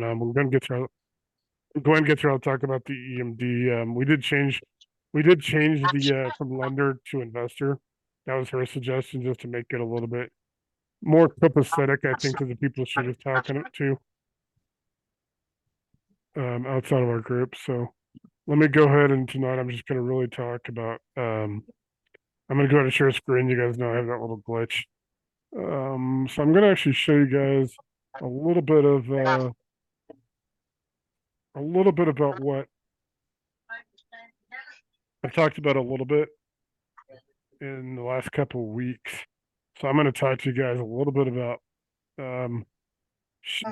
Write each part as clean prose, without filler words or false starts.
we're going to get through. Gwen gets here. I'll talk about the EMD. We did change the from lender to investor. That was her suggestion, just to make it a little bit more copacetic, I think, to the people she was talking to outside of our group. So let me go ahead, and tonight I'm just going to really talk about. I'm going to go ahead and share a screen. You guys know I have that little glitch. So I'm going to actually show you guys a little bit of about what I've talked about a little bit in the last couple of weeks. So I'm going to talk to you guys a little bit um,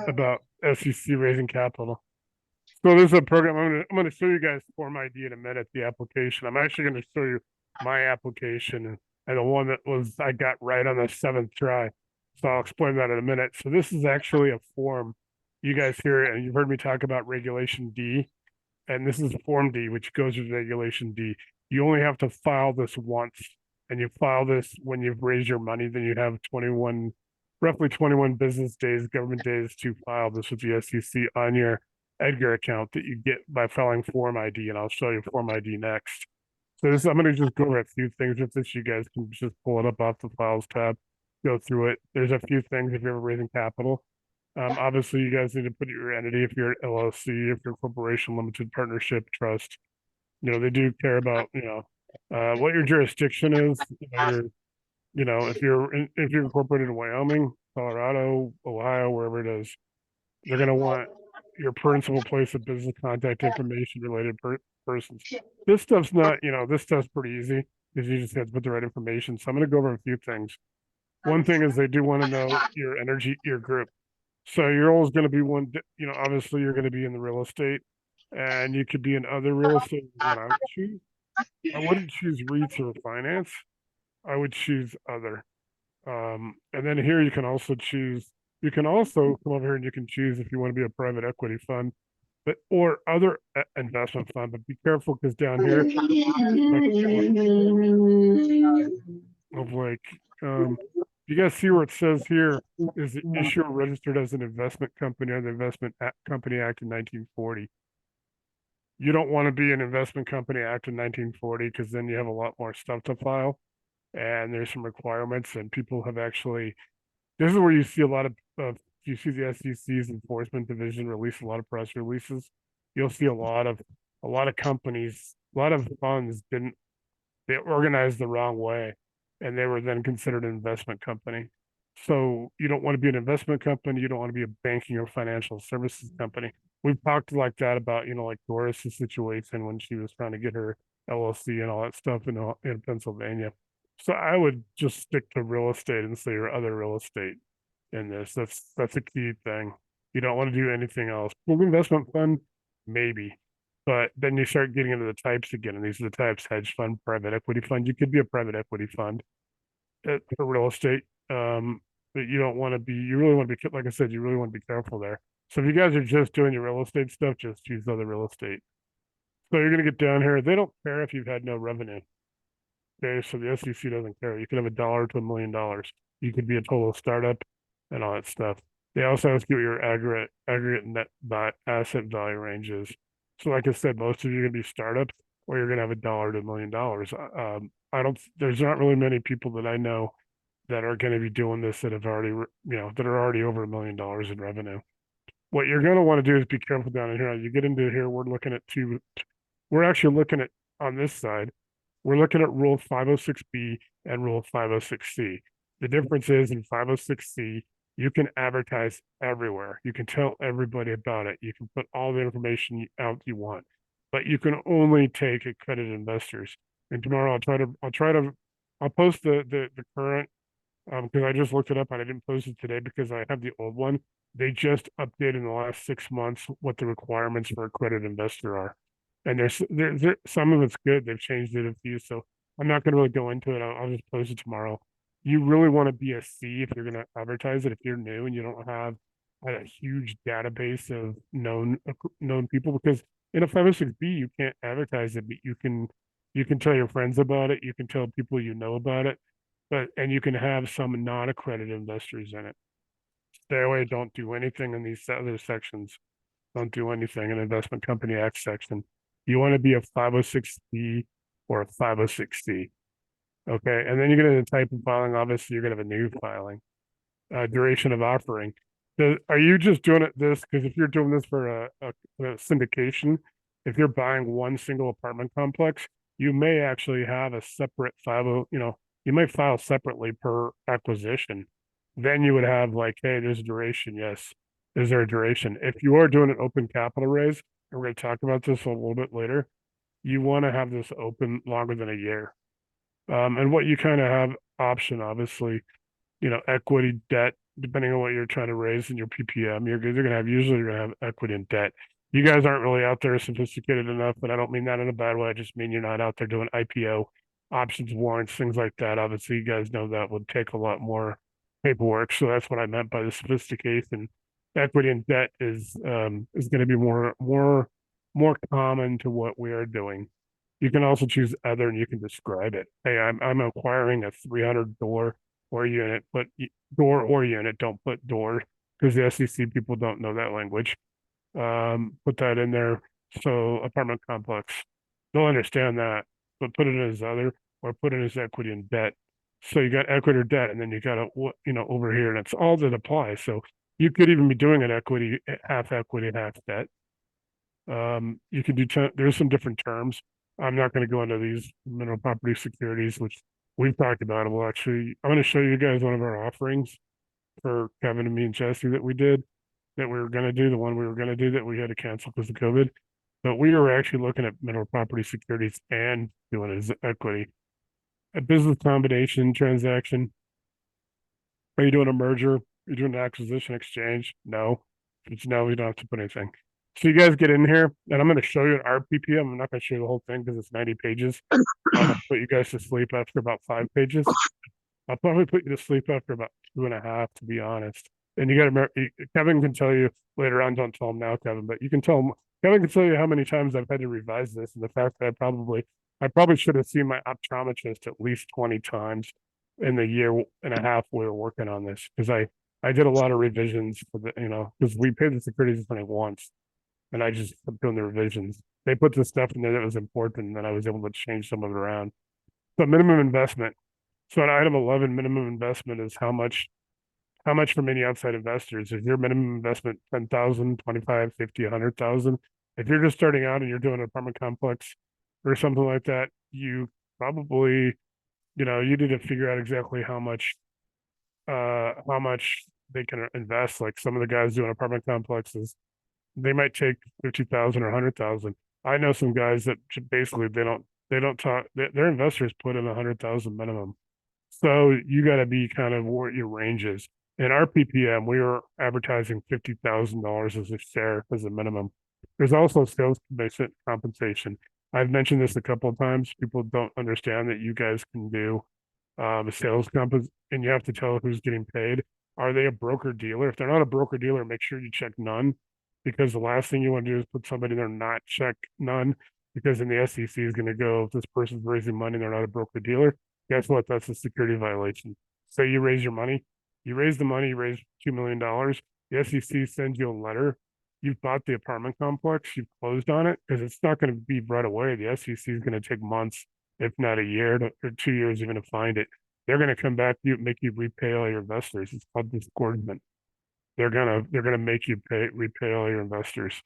about SEC raising capital. So there's a program. I'm going to show you guys Form ID in a minute. The application. I'm actually going to show you my application and the one that I got right on the seventh try. So I'll explain that in a minute. So this is actually a form. You guys hear it, and you've heard me talk about Regulation D, and this is Form D, which goes with Regulation D. You only have to file this once, and you file this when you've raised your money. Then you have roughly 21 business days, government days, to file this with the SEC on your Edgar account that you get by filing Form ID, and I'll show you Form ID next. So I'm going to just go over a few things with this. You guys can just pull it up off the Files tab, go through it. There's a few things if you're ever raising capital. Obviously, you guys need to put your entity if you're an LLC, if you're a corporation, limited partnership, trust. They do care about what your jurisdiction is. If you're incorporated in Wyoming, Colorado, Ohio, wherever it is, they're going to want your principal place of business contact information, related persons. This stuff's not, this stuff's pretty easy because you just have to put the right information. So I'm going to go over a few things. One thing is they do want to know your group. So you're always going to be one, obviously you're going to be in the real estate, and you could be in other real estate. What I would choose, I wouldn't choose REITs or finance. I would choose other. And then here you can also come over here and you can choose if you want to be a private equity fund, or other investment fund. But be careful, because down here, of like, you guys see where it says here is the issuer registered as an investment company under the Company Act in 1940. You don't want to be an investment company act in 1940, because then you have a lot more stuff to file, and there's some requirements, and people have actually. This is where you see a lot of. You see the SEC's enforcement division release a lot of press releases. You'll see a lot of companies, a lot of funds they organized the wrong way, and they were then considered an investment company. So you don't want to be an investment company. You don't want to be a banking or financial services company. We've talked like that about, like Doris's situation when she was trying to get her LLC and all that stuff in Pennsylvania. So I would just stick to real estate and say your other real estate in this. That's a key thing. You don't want to do anything else. Well, investment fund, maybe. But then you start getting into the types again, and these are the types: hedge fund, private equity fund. You could be a private equity fund for real estate. But you don't want to be, you really want to be, like I said, you really want to be careful there. So if you guys are just doing your real estate stuff, just choose other real estate. So you're going to get down here. They don't care if you've had no revenue. Okay, so the SEC doesn't care. You could have $1 to $1 million. You could be a total startup and all that stuff. They also ask you what your aggregate net asset value range is. So like I said, most of you are going to be startups, or you're going to have $1 to $1 million. There's not really many people that I know that are going to be doing this that have already, that are already over $1 million in revenue. What you're going to want to do is be careful down in here. You get into here, we're actually looking at, on this side, we're looking at Rule 506B and Rule 506C. The difference is, in 506C, you can advertise everywhere. You can tell everybody about it. You can put all the information out you want, but you can only take accredited investors. And tomorrow I'll post the current, because I just looked it up and I didn't post it today because I have the old one. They just updated in the last 6 months what the requirements for accredited investor are. And there's some of it's good. They've changed it a few, so I'm not going to really go into it. I'll just post it tomorrow. You really want to be a C if you're going to advertise it. If you're new and you don't have a huge database of known people, because in a 506B you can't advertise it, but you can tell your friends about it. You can tell people you know about it, and you can have some non-accredited investors in it. Stay away. Don't do anything in these other sections. don't do anything in Investment Company Act section. You want to be a 506C or a 506C. Okay. And then you're going to type of filing. Obviously, you're going to have a new filing. Duration of offering. Are you just doing it this? Because if you're doing this for a syndication, if you're buying one single apartment complex, you may actually have a separate 50, you might file separately per acquisition. Then you would have like, hey, there's a duration. Yes. Is there a duration? If you are doing an open capital raise, and we're going to talk about this a little bit later, you want to have this open longer than a year. And what you kind of have option, obviously, equity, debt, depending on what you're trying to raise in your PPM, usually you're gonna have equity and debt. You guys aren't really out there sophisticated enough, but I don't mean that in a bad way. I just mean you're not out there doing IPO options, warrants, things like that. Obviously, you guys know that would take a lot more paperwork. So that's what I meant by the sophistication. Equity and debt is going to be more common to what we are doing. You can also choose other, and you can describe it. Hey, I'm acquiring a 300 door or unit, but door or unit, don't put door because the SEC people don't know that language. Put that in there. So apartment complex, they'll understand that, but put it as other or put it as equity and debt. So you got equity or debt, and then you got over here, and it's all that applies. So you could even be doing an equity, half equity, half debt. You can do, there's some different terms. I'm not going to go into these mineral property securities, which we've talked about it. Well, actually, I'm going to show you guys one of our offerings for Kevin and me and Jesse that we did, that we were going to do, the one we were going to do that we had to cancel because of COVID. But we were actually looking at mineral property securities and doing it as equity. A business combination transaction. Are you doing a merger? Are you doing an acquisition exchange? No. If it's no, we don't have to put anything. So you guys get in here, and I'm going to show you an RPPM. I'm not going to show you the whole thing because it's 90 pages. I'm going to put you guys to sleep after about 5 pages. I'll probably put you to sleep after about 2.5, to be honest. And you got to remember, Kevin can tell you later on. Don't tell him now, Kevin, but you can tell him. Kevin can tell you how many times I've had to revise this, and the fact that I probably should have seen my optometrist at least 20 times in the year and a half we were working on this, because I did a lot of revisions for because we paid the securities only once, and I just kept doing the revisions. They put the stuff in there that was important, and then I was able to change some of it around. So minimum investment. So on item 11, minimum investment is how much from any outside investors. Is your minimum investment 10,000, 25, 50, 100,000? If you're just starting out and you're doing an apartment complex or something like that, you probably, you need to figure out exactly how much they can invest. Like some of the guys doing apartment complexes, they might take 50,000 or 100,000. I know some guys that basically they don't talk. Their investors put in 100,000 minimum. So you got to be kind of what your range is. In our PPM, we were advertising $50,000 as a share as a minimum. There's also sales commission compensation. I've mentioned this a couple of times. People don't understand that you guys can do a sales comp, and you have to tell who's getting paid. Are they a broker dealer? If they're not a broker dealer, make sure you check none, because the last thing you want to do is put somebody there not check none, because then the SEC is going to go, if this person's raising money and they're not a broker dealer, guess what? That's a security violation. Say you raise your money, you raise the money, you raise $2 million. The SEC sends you a letter. You've bought the apartment complex, you've closed on it, because it's not going to be right away. The SEC is going to take months, if not a year or 2 years, even to find it. They're going to come back to you, make you repay all your investors. It's called disgorgement. They're gonna make you repay all your investors.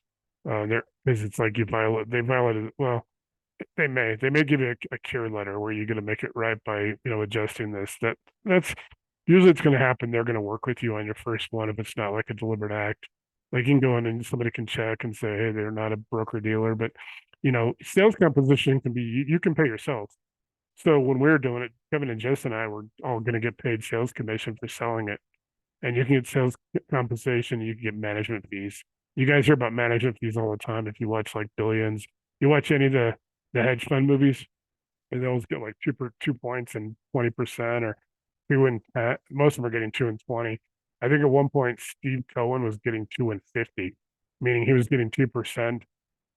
Because it's like they violated. Well, they may give you a cure letter where you're going to make it right by adjusting this. That's usually it's going to happen. They're going to work with you on your first one if it's not like a deliberate act. Like you can go in and somebody can check and say, hey, they're not a broker dealer, but sales composition can be you can pay yourself. So when we were doing it, Kevin and Jess and I were all going to get paid sales commission for selling it, and you can get sales compensation. You can get management fees. You guys hear about management fees all the time. If you watch like Billions, you watch any of the hedge fund movies, and they always get like 2 points and 20%, or most of them are getting 2 and 20. I think at one point Steve Cohen was getting 2 and 50, meaning he was getting 2%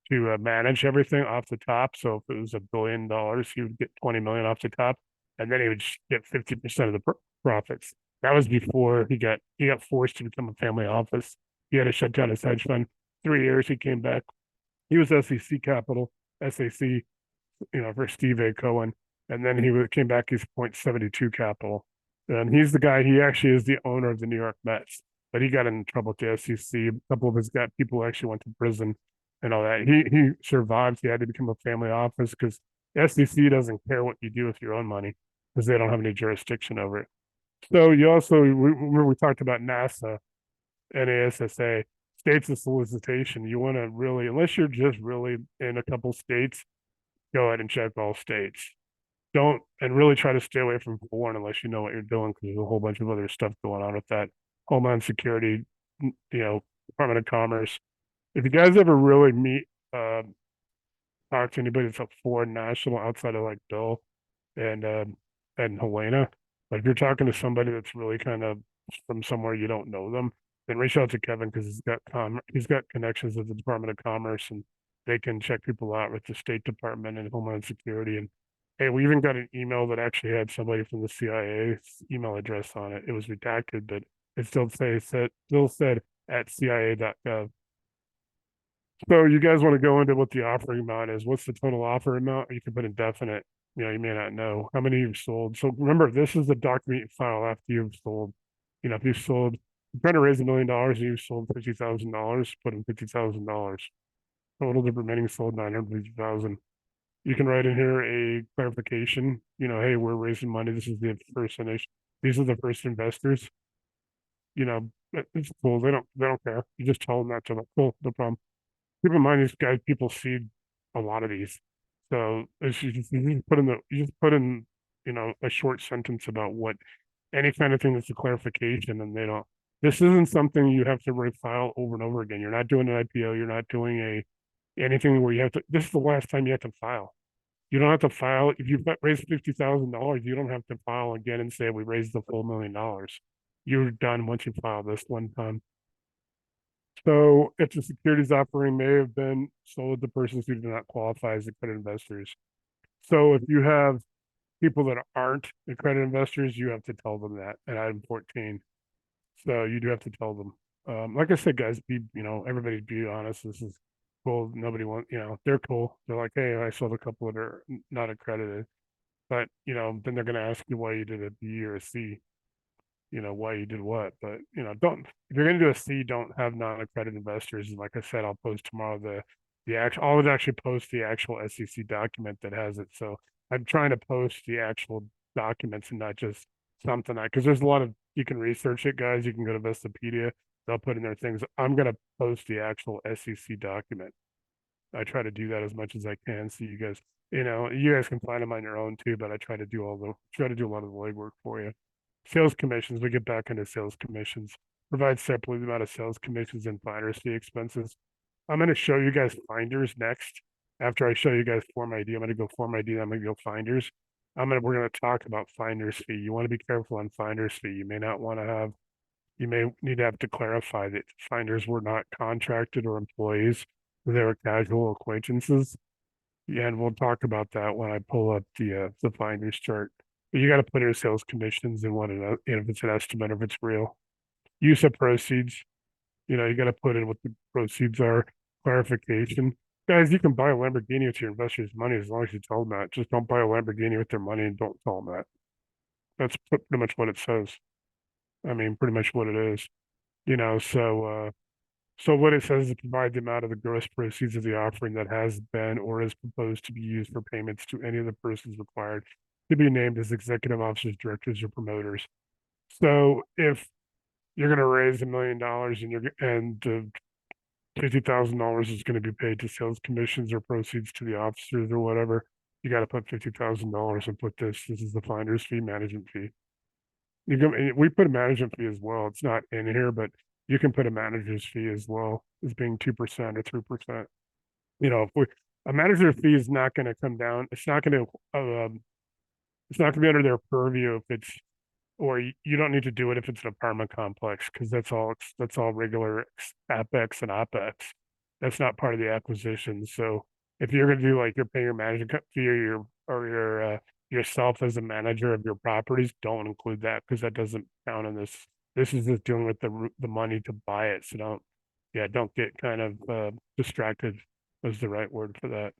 to manage everything off the top. So if it was $1 billion, he would get 20 million off the top, and then he would get 50% of the profits. That was before he got forced to become a family office. He had to shut down his hedge fund. 3 years. He came back. He was SEC capital, SAC, for Steve A. Cohen. And then came back, he's 0.72 capital. And he's the guy, he actually is the owner of the New York Mets, but he got in trouble with the SEC. A couple of his people actually went to prison and all that. He survived. He had to become a family office because SEC doesn't care what you do with your own money because they don't have any jurisdiction over it. So you also, remember we talked about NASA, NASA, states of solicitation. You want to really, unless you're just really in a couple states, go ahead and check all states. Don't, and really try to stay away from foreign unless you know what you're doing because there's a whole bunch of other stuff going on with that. Homeland Security, Department of Commerce. If you guys ever really talk to anybody that's a foreign national outside of like Bill and Helena, like if you're talking to somebody that's really kind of from somewhere you don't know them, then reach out to Kevin because he's got connections with the Department of Commerce and they can check people out with the State Department and Homeland Security. And hey, we even got an email that actually had somebody from the CIA's email address on it. It was redacted, but it still said at CIA.gov. So you guys want to go into what the offering amount is? What's the total offer amount? You can put indefinite. You may not know how many you've sold. So remember, this is the document you file after you've sold. If you're trying to raise $1 million and you've sold $50,000, put in $50,000. Total the remaining sold 950,000. You can write in here a clarification. Hey, we're raising money. This is the first initial. These are the first investors. It's cool. They don't care. You just tell them that to them. Cool, no problem. Keep in mind, these guys, people see a lot of these. So you just put in, a short sentence about what any kind of thing that's a clarification, and they don't. This isn't something you have to refile over and over again. You're not doing an IPO. You're not doing anything where you have to. This is the last time you have to file. You don't have to file if you've raised $50,000. You don't have to file again and say we raised the full $1 million. You're done once you file this one time. So if the securities offering may have been sold to persons who do not qualify as accredited investors. So if you have people that aren't accredited investors, you have to tell them that in item 14. So you do have to tell them. Like I said, guys, everybody be honest. This is cool. Nobody wants, they're cool. They're like, hey, I sold a couple that are not accredited. But, then they're going to ask you why you did a B or a C. Why you did what, but don't, if you're going to do a C, don't have non-accredited investors. And like I said, I'll post tomorrow I'll actually post the actual SEC document that has it. So I'm trying to post the actual documents and not just something because there's a lot of, you can research it, guys. You can go to Vistapedia. They'll put in their things. I'm going to post the actual SEC document. I try to do that as much as I can. So you guys, you guys can find them on your own too, but I try to do a lot of the legwork for you. Sales commissions, we get back into sales commissions. Provide separately the amount of sales commissions and finder's fee expenses. I'm going to show you guys finders next. After I show you guys Form ID, I'm going to go Form ID, I'm going to go finders. We're going to talk about finder's fee. You want to be careful on finder's fee. You may need to have to clarify that finders were not contracted or employees. They were casual acquaintances. Yeah, and we'll talk about that when I pull up the finders chart. You got to put in sales commissions and if it's an estimate, if it's real. Use of proceeds, you got to put in what the proceeds are. Clarification, guys, you can buy a Lamborghini with your investors' money as long as you tell them that. Just don't buy a Lamborghini with their money and don't tell them that. That's pretty much what it says. Pretty much what it is. So what it says is provide the amount of the gross proceeds of the offering that has been or is proposed to be used for payments to any of the persons required to be named as executive officers, directors, or promoters. So if you're going to raise $1 million and $50,000 is going to be paid to sales commissions or proceeds to the officers or whatever, you got to put $50,000 and put this is the finder's fee, management fee. We put a management fee as well. It's not in here, but you can put a manager's fee as well as being 2% or 3%. A manager's fee is not going to come down. It's not going to be under their purview if it's, or you don't need to do it if it's an apartment complex because that's all regular CapEx and OpEx. That's not part of the acquisition. So if you're going to do like you're paying your management fee or yourself as a manager of your properties, don't include that because that doesn't count in this. This is just dealing with the money to buy it. So yeah, don't get kind of distracted was the right word for that.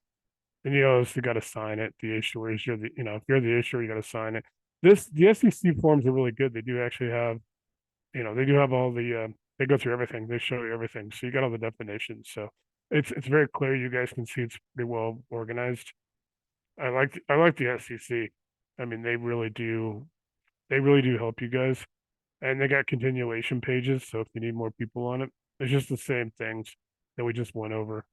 And you also got to sign it. The issuers, you're the, if you're the issuer, you got to sign it. The SEC forms are really good. They do actually have, they do have all the, they go through everything. They show you everything. So you got all the definitions. So it's very clear. You guys can see it's pretty well organized. I like the SEC. I mean, they really do help you guys. And they got continuation pages. So if you need more people on it, it's just the same things that we just went over.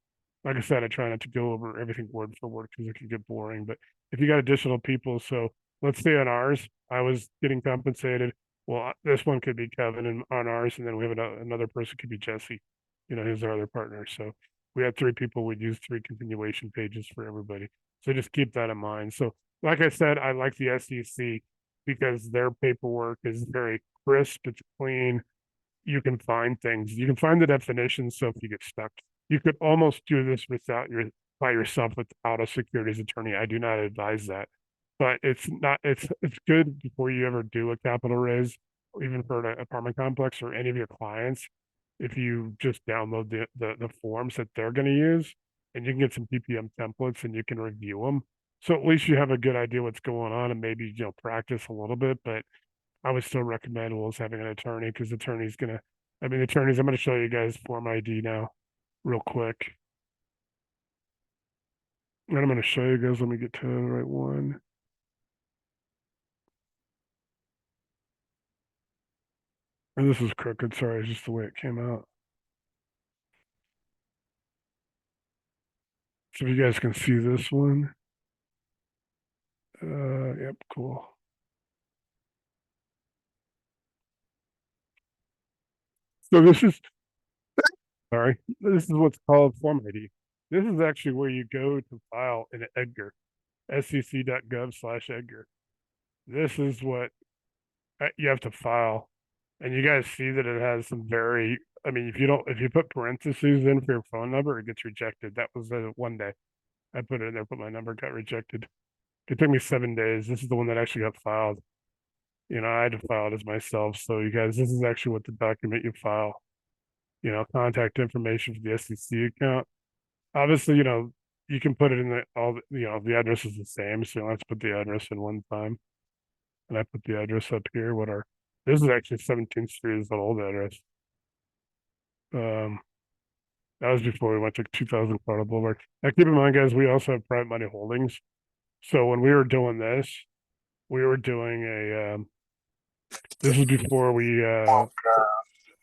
Like I said, I try not to go over everything word for word because it can get boring. But if you got additional people, so let's say on ours, I was getting compensated. Well, this one could be Kevin, and on ours, and then we have another person could be Jesse. Who's our other partner. So we had three people. We'd use three continuation pages for everybody. So just keep that in mind. So, like I said, I like the SEC because their paperwork is very crisp. It's clean. You can find things. You can find the definitions. So if you get stuck, you could almost do this by yourself without a securities attorney. I do not advise that, but it's not. It's good before you ever do a capital raise, or even for an apartment complex or any of your clients. If you just download the forms that they're going to use, and you can get some PPM templates and you can review them. So at least you have a good idea what's going on and maybe practice a little bit. But I would still recommend Will's having an attorney because the attorney's gonna. I mean, attorneys. I'm gonna show you guys Form ID now, real quick, and I'm gonna show you guys. Let me get to the right one. And this is crooked. Sorry, it's just the way it came out. So if you guys can see this one. Yep, cool. So this is sorry. This is what's called Form ID. This is actually where you go to file an Edgar, sec.gov/Edgar. This is what you have to file. And you guys see that it has some very, I mean, if you put parentheses in for your phone number, it gets rejected. That was one day. I put it in there, put my number, got rejected. It took me 7 days. This is the one that actually got filed. I had to file it as myself. So you guys, this is actually what the document you file. Contact information for the SEC account. Obviously, you can put it in the address is the same. So you don't have to put the address in one time. And I put the address up here. This is actually 17th Street is the old address. Um, that was before we went to 2000 Florida Boulevard. Now, keep in mind, guys, we also have private money holdings. So when we were doing this, we were doing this is before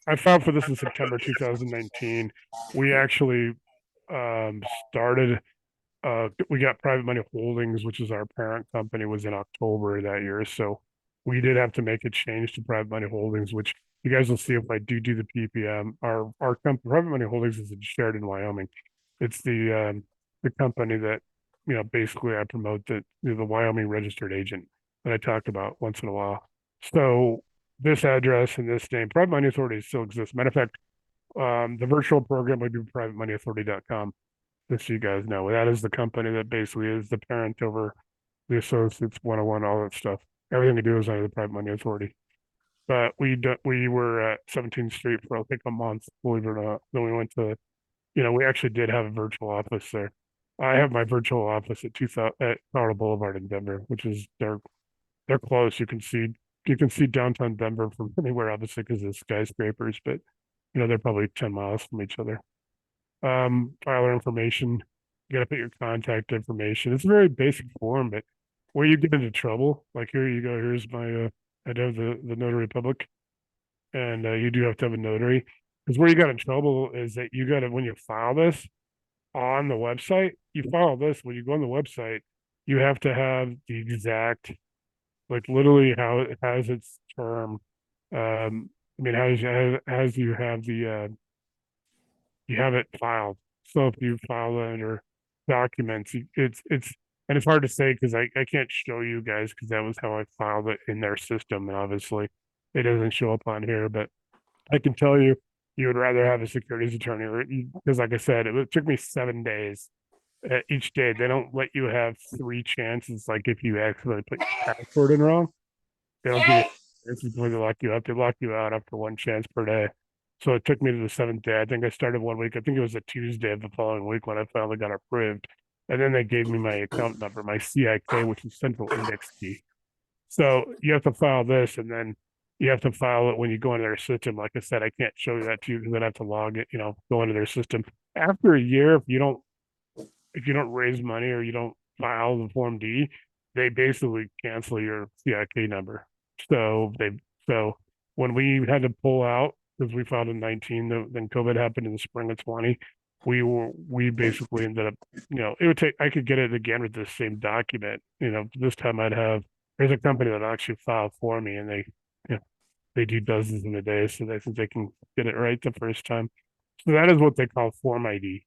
I filed for this in September 2019. We actually started we got private money holdings, which is our parent company, was in October that year. So we did have to make a change to private money holdings, which you guys will see if I do the PPM. Our company, private money holdings, is in Sheridan, Wyoming. It's the company that basically I promote, that the Wyoming registered agent that I talk about once in a while. So this address and this name, private money authority, still exists. Matter of fact, the virtual program would be privatemoneyauthority.com. Just so you guys know, that is the company that basically is the parent over the associates 101, all that stuff. Everything we do is under the private money authority. But we were at 17th Street for I think a month, believe it or not. Then we went to, we actually did have a virtual office there. I have my virtual office at 2000 at Colorado Boulevard in Denver, which is they're close. You can see downtown Denver from anywhere, obviously, because of skyscrapers, but they're probably 10 miles from each other. Filer information. You got to put your contact information. It's a very basic form, but where you get into trouble, like here you go, here's my, I do have the notary public, and you do have to have a notary. Because where you got in trouble is that you got to, when you file this on the website, you file this, when you go on the website, you have to have the exact, like literally how it has its term. I mean, as you have you have it filed. So if you file it under documents, and it's hard to say because I can't show you guys because that was how I filed it in their system. And obviously it doesn't show up on here, but I can tell you, you would rather have a securities attorney because like I said, it took me 7 days. Each day, they don't let you have three chances. Like if you accidentally put your password in wrong, they don't give you chances before they lock you up. They lock you out after one chance per day. So it took me to the seventh day. I think I started one week. I think it was a Tuesday of the following week when I finally got approved. And then they gave me my account number, my CIK, which is Central Index Key. So you have to file this, and then you have to file it when you go into their system. Like I said, I can't show you that to you because I'd have to log it, go into their system. After a year, if you don't raise money or you don't file the Form D, they basically cancel your CIK number. So so when we had to pull out because we filed in 19, then COVID happened in the spring of 20. We basically ended up, it would take I could get it again with the same document. This time there's a company that actually filed for me, and you know, they do dozens in a day, so they think they can get it right the first time. So that is what they call Form ID.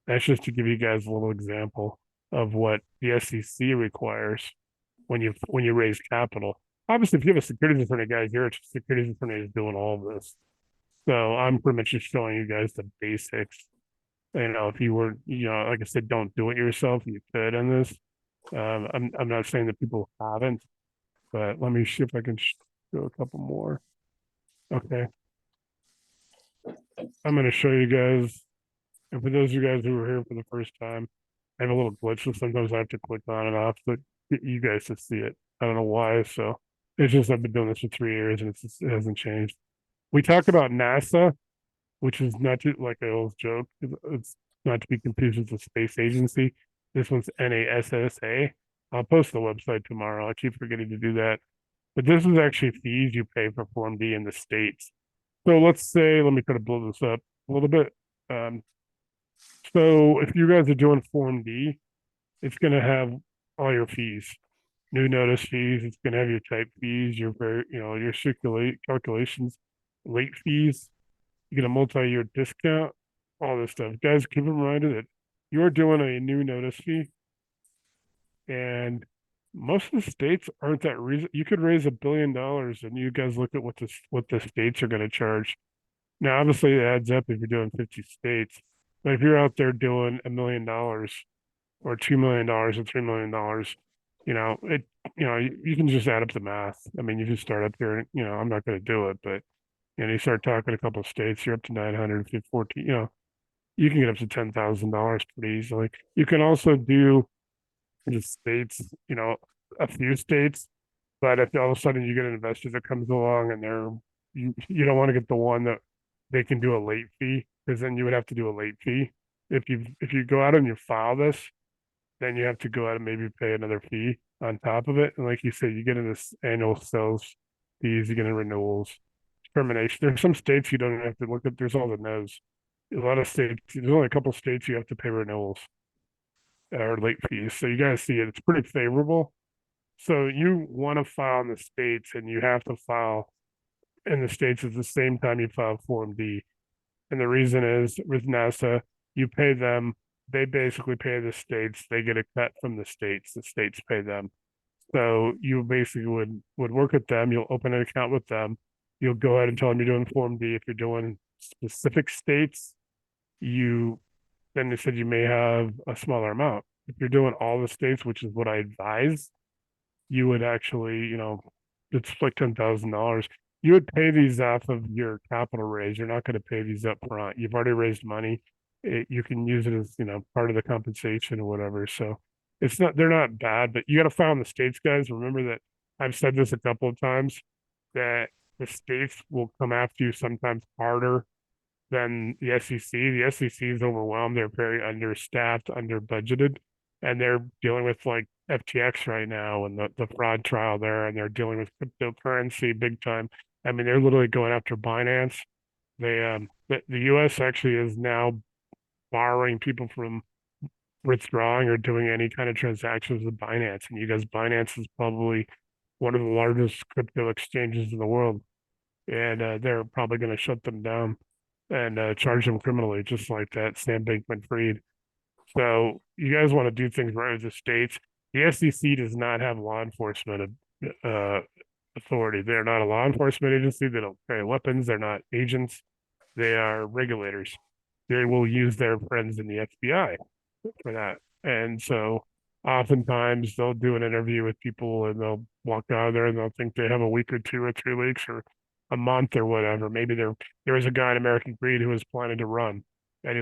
That's just to give you guys a little example of what the SEC requires when you raise capital. Obviously, if you have a securities attorney, guys, your securities attorney is doing all of this. So I'm pretty much just showing you guys the basics. If you were, like I said, don't do it yourself. You could in this. I'm not saying that people haven't, but let me see if I can show a couple more. Okay, I'm going to show you guys. And for those of you guys who are here for the first time, I have a little glitch, so sometimes I have to click on and off to get you guys to see it. I don't know why. So it's just I've been doing this for 3 years and it hasn't changed. We talk about NASA, which is not to, like I always joke, it's not to be confused with the space agency. This one's NASA. I'll post the website tomorrow. I keep forgetting to do that. But this is actually fees you pay for Form D in the States. So let's say, let me try to blow this up a little bit. Um, so if you guys are doing Form D, it's going to have all your fees, new notice fees. It's going to have your type fees, your circulate calculations, late fees. You get a multi-year discount, all this stuff. Guys, keep in mind that you're doing a new notice fee, and most of the states aren't that reason. You could raise $1 billion, and you guys look at what the states are going to charge. Now, obviously, it adds up if you're doing 50 states, but if you're out there doing $1 million or $2 million or $3 million, you can just add up the math. I mean, you just start up there, and I'm not going to do it, but you start talking a couple of states, you're up to 914. You can get up to $10,000 pretty easily. You can also do the states, a few states, but if all of a sudden you get an investor that comes along and you don't want to get the one that they can do a late fee, because then you would have to do a late fee. If you go out and you file this, then you have to go out and maybe pay another fee on top of it. And like you said, you get in this annual sales fees, you get in renewals, termination. There's some states you don't even have to look at. There's all the no's. A lot of states, there's only a couple of states you have to pay renewals or late fees. So you guys see it. It's pretty favorable. So you want to file in the states, and you have to file in the states at the same time you file Form D. And the reason is with NASA, you pay them, they basically pay the states, they get a cut from the states pay them. So you basically would work with them, you'll open an account with them, you'll go ahead and tell them you're doing Form D. If you're doing specific states, then they said you may have a smaller amount. If you're doing all the states, which is what I advise, you would actually, it's like $10,000. You would pay these off of your capital raise. You're not going to pay these up front. You've already raised money. You can use it as, part of the compensation or whatever. So they're not bad, but you got to file in the states, guys. Remember that I've said this a couple of times, that the states will come after you sometimes harder than the SEC. The SEC is overwhelmed. They're very understaffed, under budgeted, and they're dealing with like FTX right now and the fraud trial there, and they're dealing with cryptocurrency big time. I mean, they're literally going after Binance. The US actually is now borrowing people from withdrawing or doing any kind of transactions with Binance. And you guys, Binance is probably one of the largest crypto exchanges in the world, and they're probably going to shut them down and charge them criminally, just like that Sam Bankman-Fried. So you guys want to do things right with the states. The SEC does not have law enforcement uh, authority. They're not a law enforcement agency. They don't carry weapons. They're not agents. They are regulators. They will use their friends in the FBI for that. And so oftentimes they'll do an interview with people, and they'll walk out of there and they'll think they have a week or 2 or 3 weeks, or a month or whatever. Maybe there was a guy in American Greed who was planning to run, and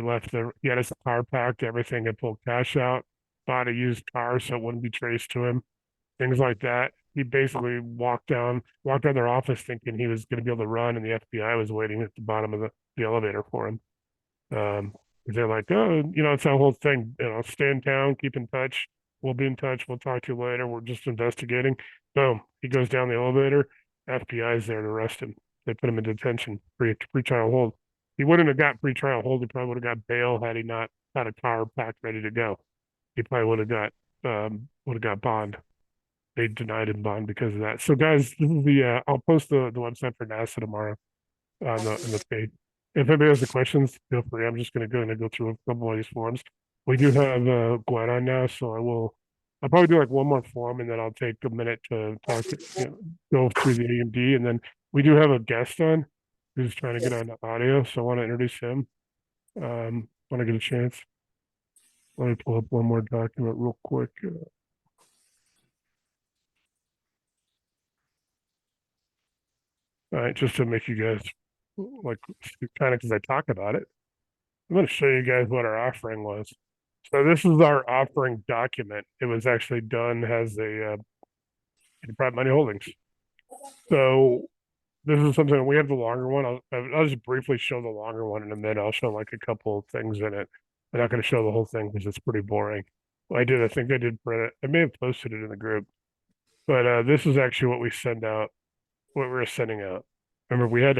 he had his car packed, everything, and pulled cash out, bought a used car so it wouldn't be traced to him, things like that. He basically walked out of their office thinking he was going to be able to run, and the FBI was waiting at the bottom of the elevator for him. Um, they're like, oh, it's that whole thing, stay in town, keep in touch. We'll be in touch. We'll talk to you later. We're just investigating. Boom. He goes down the elevator. FBI's there to arrest him. They put him in detention, pre-trial hold. He wouldn't have got pre-trial hold. He probably would have got bail had he not had a car packed ready to go. He probably would have got bond. They denied him bond because of that. So guys, this is I'll post the website for NASA tomorrow on the page. If anybody has any questions, feel free. I'm just going to go through a couple of these forms. We do have Gwen on now, so I'll probably do like one more form, and then I'll take a minute to talk, go through the EMD, and then we do have a guest on who's trying to get on the audio, so I want to introduce him. Want to get a chance. Let me pull up one more document real quick. All right, just to make you guys like kind of because I talk about it. I'm going to show you guys what our offering was. So this is our offering document. It was actually done as a private money holdings. So this is something we have the longer one. I'll just briefly show the longer one in a minute. I'll show like a couple of things in it. I'm not going to show the whole thing because it's pretty boring. Well, I think I did print it. I may have posted it in the group, but this is actually what we what we were sending out. Remember, we had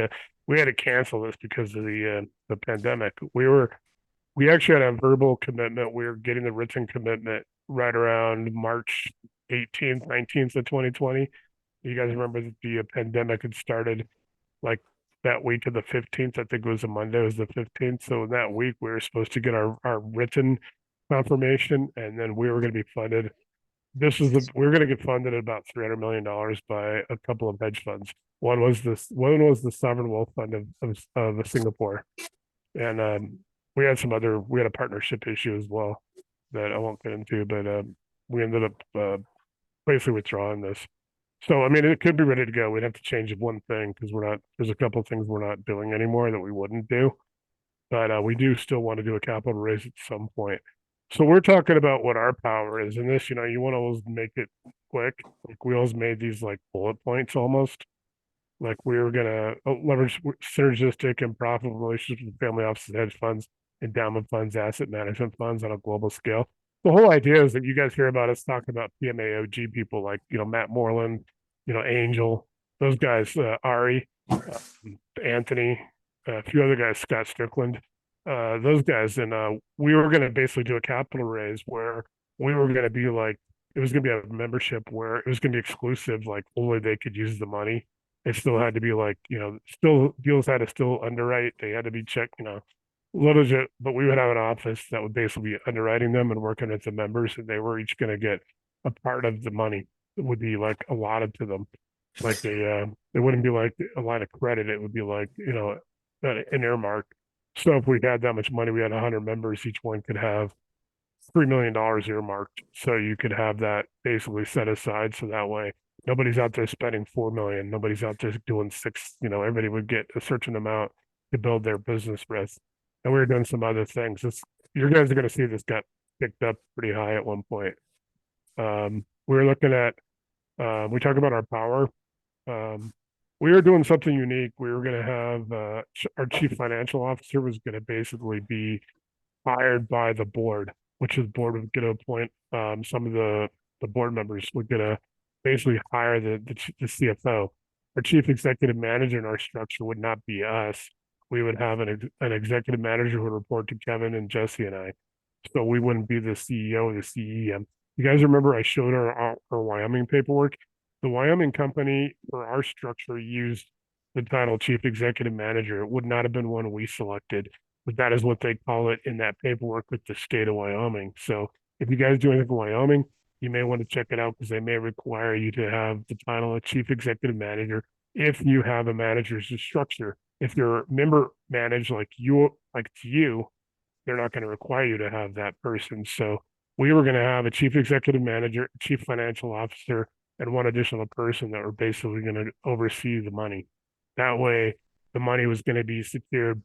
to cancel this because of the pandemic. We actually had a verbal commitment. We were getting the written commitment right around March 18th, 19th of 2020. You guys remember that the pandemic had started like that week of the 15th. I think it was a Monday, it was the 15th. So in that week, we were supposed to get our written confirmation, and then we were going to be funded. We were going to get funded at about $300 million by a couple of hedge funds. One was the sovereign wealth fund of Singapore, and we had a partnership issue as well that I won't get into, but we ended up basically withdrawing this. So I mean, it could be ready to go. We'd have to change one thing because there's a couple of things we're not doing anymore that we wouldn't do, but we do still want to do a capital raise at some point. So we're talking about what our power is, and this, you want to always make it quick. Like we always made these like bullet points almost. Like we were gonna leverage synergistic and profitable relationships with family offices, hedge funds, endowment funds, asset management funds on a global scale. The whole idea is that you guys hear about us talking about PMAOG people like Matt Moreland, Angel, those guys, Ari, Anthony, a few other guys, Scott Strickland, those guys, and we were going to basically do a capital raise where we were going to be like it was going to be a membership where it was going to be exclusive, like only they could use the money. It still had to be like still deals had to still underwrite. They had to be checked, legit, but we would have an office that would basically be underwriting them and working with the members, and they were each going to get a part of the money that would be like allotted to them. Like it wouldn't be like a line of credit. It would be like an earmark. So if we had that much money, we had 100 members. Each one could have $3 million earmarked. So you could have that basically set aside. So that way nobody's out there spending 4 million. Nobody's out there doing six. Everybody would get a certain amount to build their business with. And we were doing some other things. You guys are going to see this got picked up pretty high at one point. We were looking at, we talk about our power. We were doing something unique. We were going to have our chief financial officer was going to basically be hired by the board, which is board would get to appoint some of the board members would get to basically hire the CFO. Our chief executive manager in our structure would not be us. We would have an executive manager who would report to Kevin and Jesse and I. So we wouldn't be the CEO or the CEM. You guys remember I showed our Wyoming paperwork? The Wyoming company for our structure used the title chief executive manager. It would not have been one we selected, but that is what they call it in that paperwork with the state of Wyoming. So if you guys do anything in Wyoming, you may want to check it out because they may require you to have the title of chief executive manager if you have a manager's structure. If your member manage like it's you, they're not going to require you to have that person. So we were going to have a chief executive manager, chief financial officer, and one additional person that were basically going to oversee the money. That way, the money was going to be secured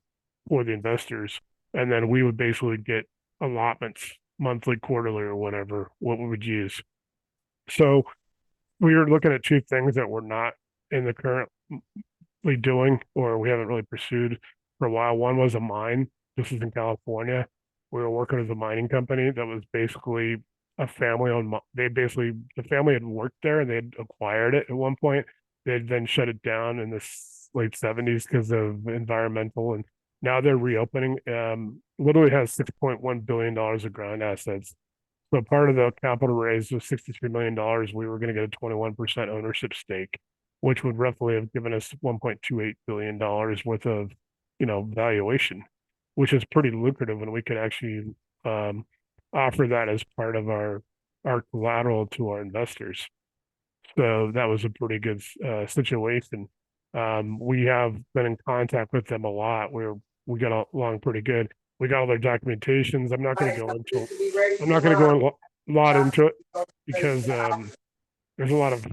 for the investors, and then we would basically get allotments monthly, quarterly, or whatever, what we would use. So we were looking at two things that we're not in the currently doing, or we haven't really pursued for a while. One was a mine. This is in California. We were working with a mining company that was basically a family-owned. They basically the family had worked there and they had acquired it at one point. They had then shut it down in the late 70s because of environmental, and now they're reopening. Literally has $6.1 billion of ground assets. So part of the capital raise was $63 million. We were going to get a 21% ownership stake, which would roughly have given us $1.28 billion worth of, valuation, which is pretty lucrative, and we could actually um, offer that as part of our collateral to our investors. So that was a pretty good situation. We have been in contact with them a lot. We got along pretty good. We got all their documentations. I'm not going to go a lot into it because there's a lot of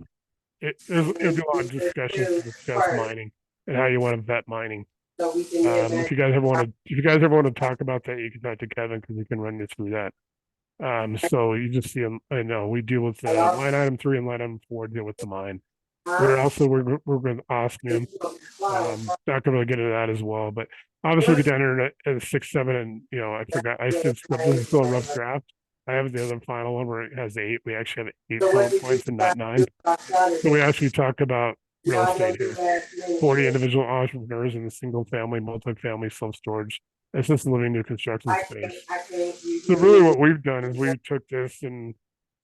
it'll be a lot of discussions to discuss mining and how you want to vet mining. If you guys ever want to talk about that, you can talk to Kevin because he can run you through that. So you just see them. I know we deal with line item 3 and line item 4 deal with the mine. We're with osmium. Not gonna really get into that as well, but obviously we get down here at 6, 7, and I forgot. I said this is still a rough draft. I have the other final one where it has 8. We actually have 8 bullet points and not 9. So we actually talk about real estate here. 40 individual entrepreneurs in the single family, multifamily, self-storage, assisted living, new construction space. So really what we've done is we took this and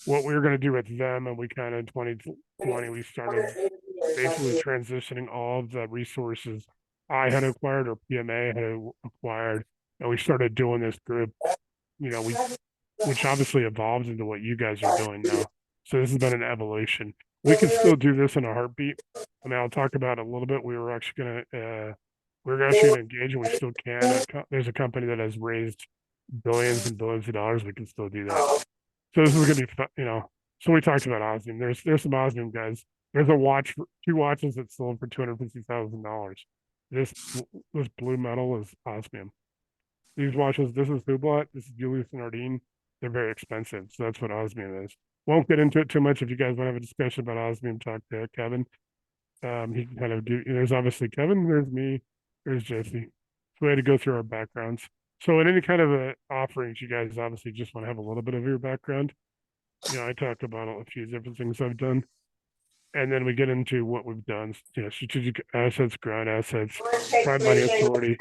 what we were going to do with them, and we kind of in 2020 we started basically transitioning all of the resources I had acquired or PMA had acquired, and we started doing this group. We which obviously evolves into what you guys are doing now. So this has been an evolution. We can still do this in a heartbeat. I mean, I'll talk about it a little bit. We're actually going to engage, and we still can. There's a company that has raised billions and billions of dollars. We can still do that. So this is going to be So we talked about osmium. There's some osmium guys. There's a watch, 2 watches that sold for $250,000. This this blue metal is osmium. These watches, this is Hublot, this is Julius and Ardeen. They're very expensive, so that's what osmium is. Won't get into it too much. If you guys want to have a discussion about osmium, talk to Kevin. He can kind of do. There's obviously Kevin. There's me. There's Jesse. So we had to go through our backgrounds. So in any kind of offerings, you guys obviously just want to have a little bit of your background. I talk about a few different things I've done, and then we get into what we've done. Strategic assets, ground assets, private money authority.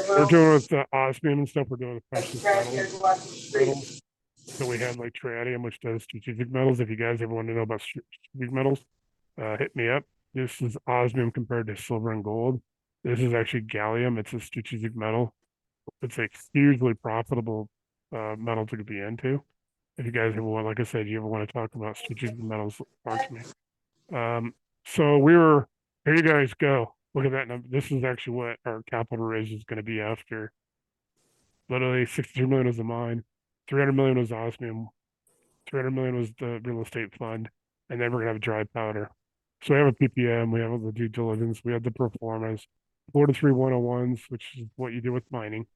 We're doing with osmium and stuff. We're doing with precious metals. So we have like Triadium, which does strategic metals. If you guys ever want to know about strategic metals, hit me up. This is osmium compared to silver and gold. This is actually gallium. It's a strategic metal. It's a hugely profitable metal to be into. If you guys ever want, like I said, you ever want to talk about strategic metals, talk to me. So here you guys go. Look at that number. This is actually what our capital raise is going to be after. Literally 63 million was the mine, 300 million was osmium, 300 million was the real estate fund, and then we're gonna have dry powder. So we have a PPM, we have all the due diligence, we have the pro formas, 4 to 3 101s, which is what you do with mining,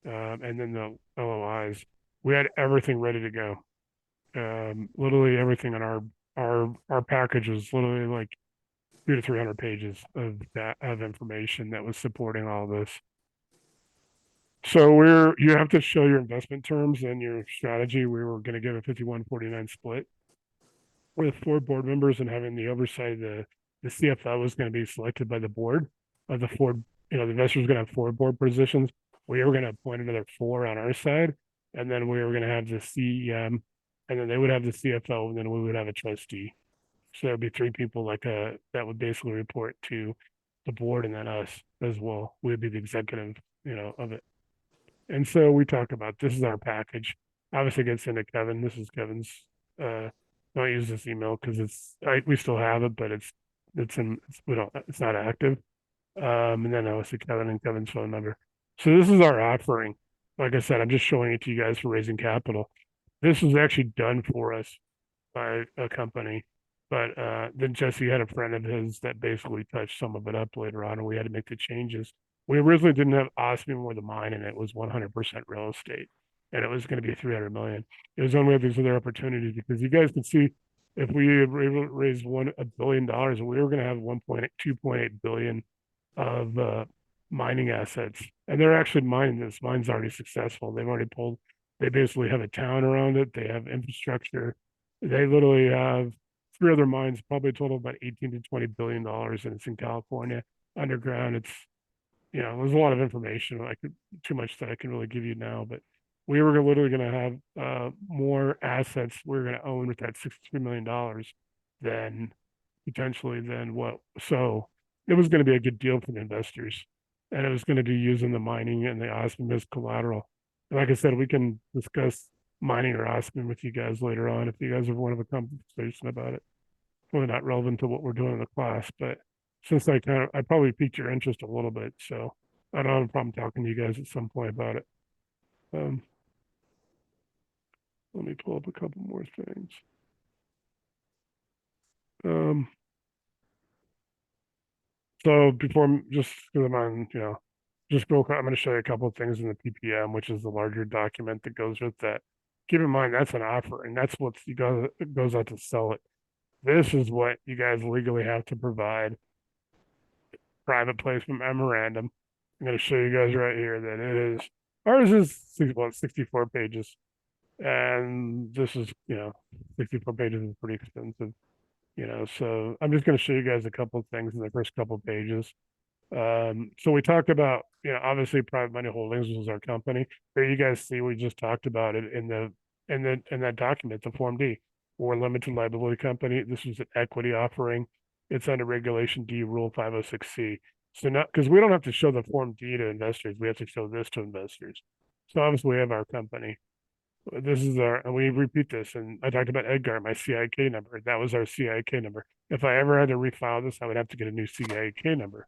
and then the LOIs. We had everything ready to go. Literally everything on our package was literally like 200 to 300 pages of information that was supporting all this. So you have to show your investment terms and your strategy. We were going to give a 51-49 split with 4 board members, and having the oversight of the CFO was going to be selected by the board of the 4. The investors were going to have 4 board positions. We were going to appoint another 4 on our side, and then we were going to have the CEM, and then they would have the CFO, and then we would have a trustee. So there'd be 3 people that would basically report to the board, and then us as well. We'd be the executive, of it. And so we talk about this is our package. Obviously, it gets into Kevin. This is Kevin's. Don't use this email because we still have it, but it's not active. And then obviously Kevin and Kevin's phone number. So this is our offering. Like I said, I'm just showing it to you guys for raising capital. This was actually done for us by a company. But then Jesse had a friend of his that basically touched some of it up later on, and we had to make the changes. We originally didn't have Osmium or the mine, and it was 100% real estate, and it was going to be 300 million. It was only these other opportunities because you guys can see if we had raised $1 billion, we were going to have 2.8 billion of mining assets, and they're actually mining this. Mine's already successful. They've already pulled. They basically have a town around it. They have infrastructure. They literally have three other mines, probably a total of about 18 to $20 billion, and it's in California underground. It's there's a lot of information. I could too much that I can really give you now, but we were literally going to have more assets we are going to own with that $63 million than potentially than what. So it was going to be a good deal for the investors, and it was going to be using the mining and the osmium as collateral. And like I said, we can discuss mining or osmium with you guys later on if you guys ever want to have a conversation about it. Really not relevant to what we're doing in the class, but since I probably piqued your interest a little bit, so I don't have a problem talking to you guys at some point about it. Um, Let me pull up a couple more things. Um, so before, just because I'm on, just go. I'm going to show you a couple of things in the PPM, which is the larger document that goes with that. Keep in mind that's an offer, and that's what you guys goes out to sell it. This is what you guys legally have to provide. Private placement memorandum. I'm going to show you guys right here that it is. Ours is 64 pages, and this is 64 pages is pretty expensive. So I'm just going to show you guys a couple of things in the first couple of pages. So we talked about, obviously Private Money Holdings was our company. There you guys see we just talked about it in that document, the Form D. We're a limited liability company. This is an equity offering. It's under Regulation D, Rule 506C. So not because we don't have to show the Form D to investors, we have to show this to investors. So obviously we have our company. This is and we repeat this. And I talked about Edgar, my CIK number. That was our CIK number. If I ever had to refile this, I would have to get a new CIK number.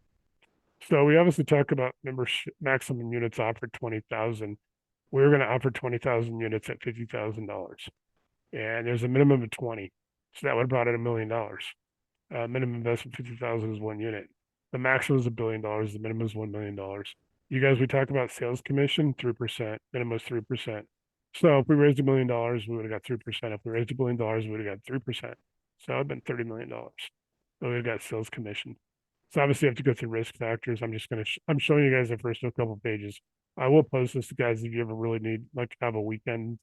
So we obviously talk about membership maximum units offered 20,000. We were going to offer 20,000 units at $50,000, and there's a minimum of 20. So that would have brought in $1 million. Minimum investment 50,000 is one unit. The maximum is $1 billion. The minimum is $1 million. You guys, we talked about sales commission 3%. Minimum is 3%. So if we raised $1 million, we would have got 3%. If we raised $1 billion, we would have got 3%. So it'd been $30 million. So we would have got sales commission. So obviously you have to go through risk factors. I'm showing you guys the first couple of pages. I will post this to guys if you ever really need, like, have a weekend,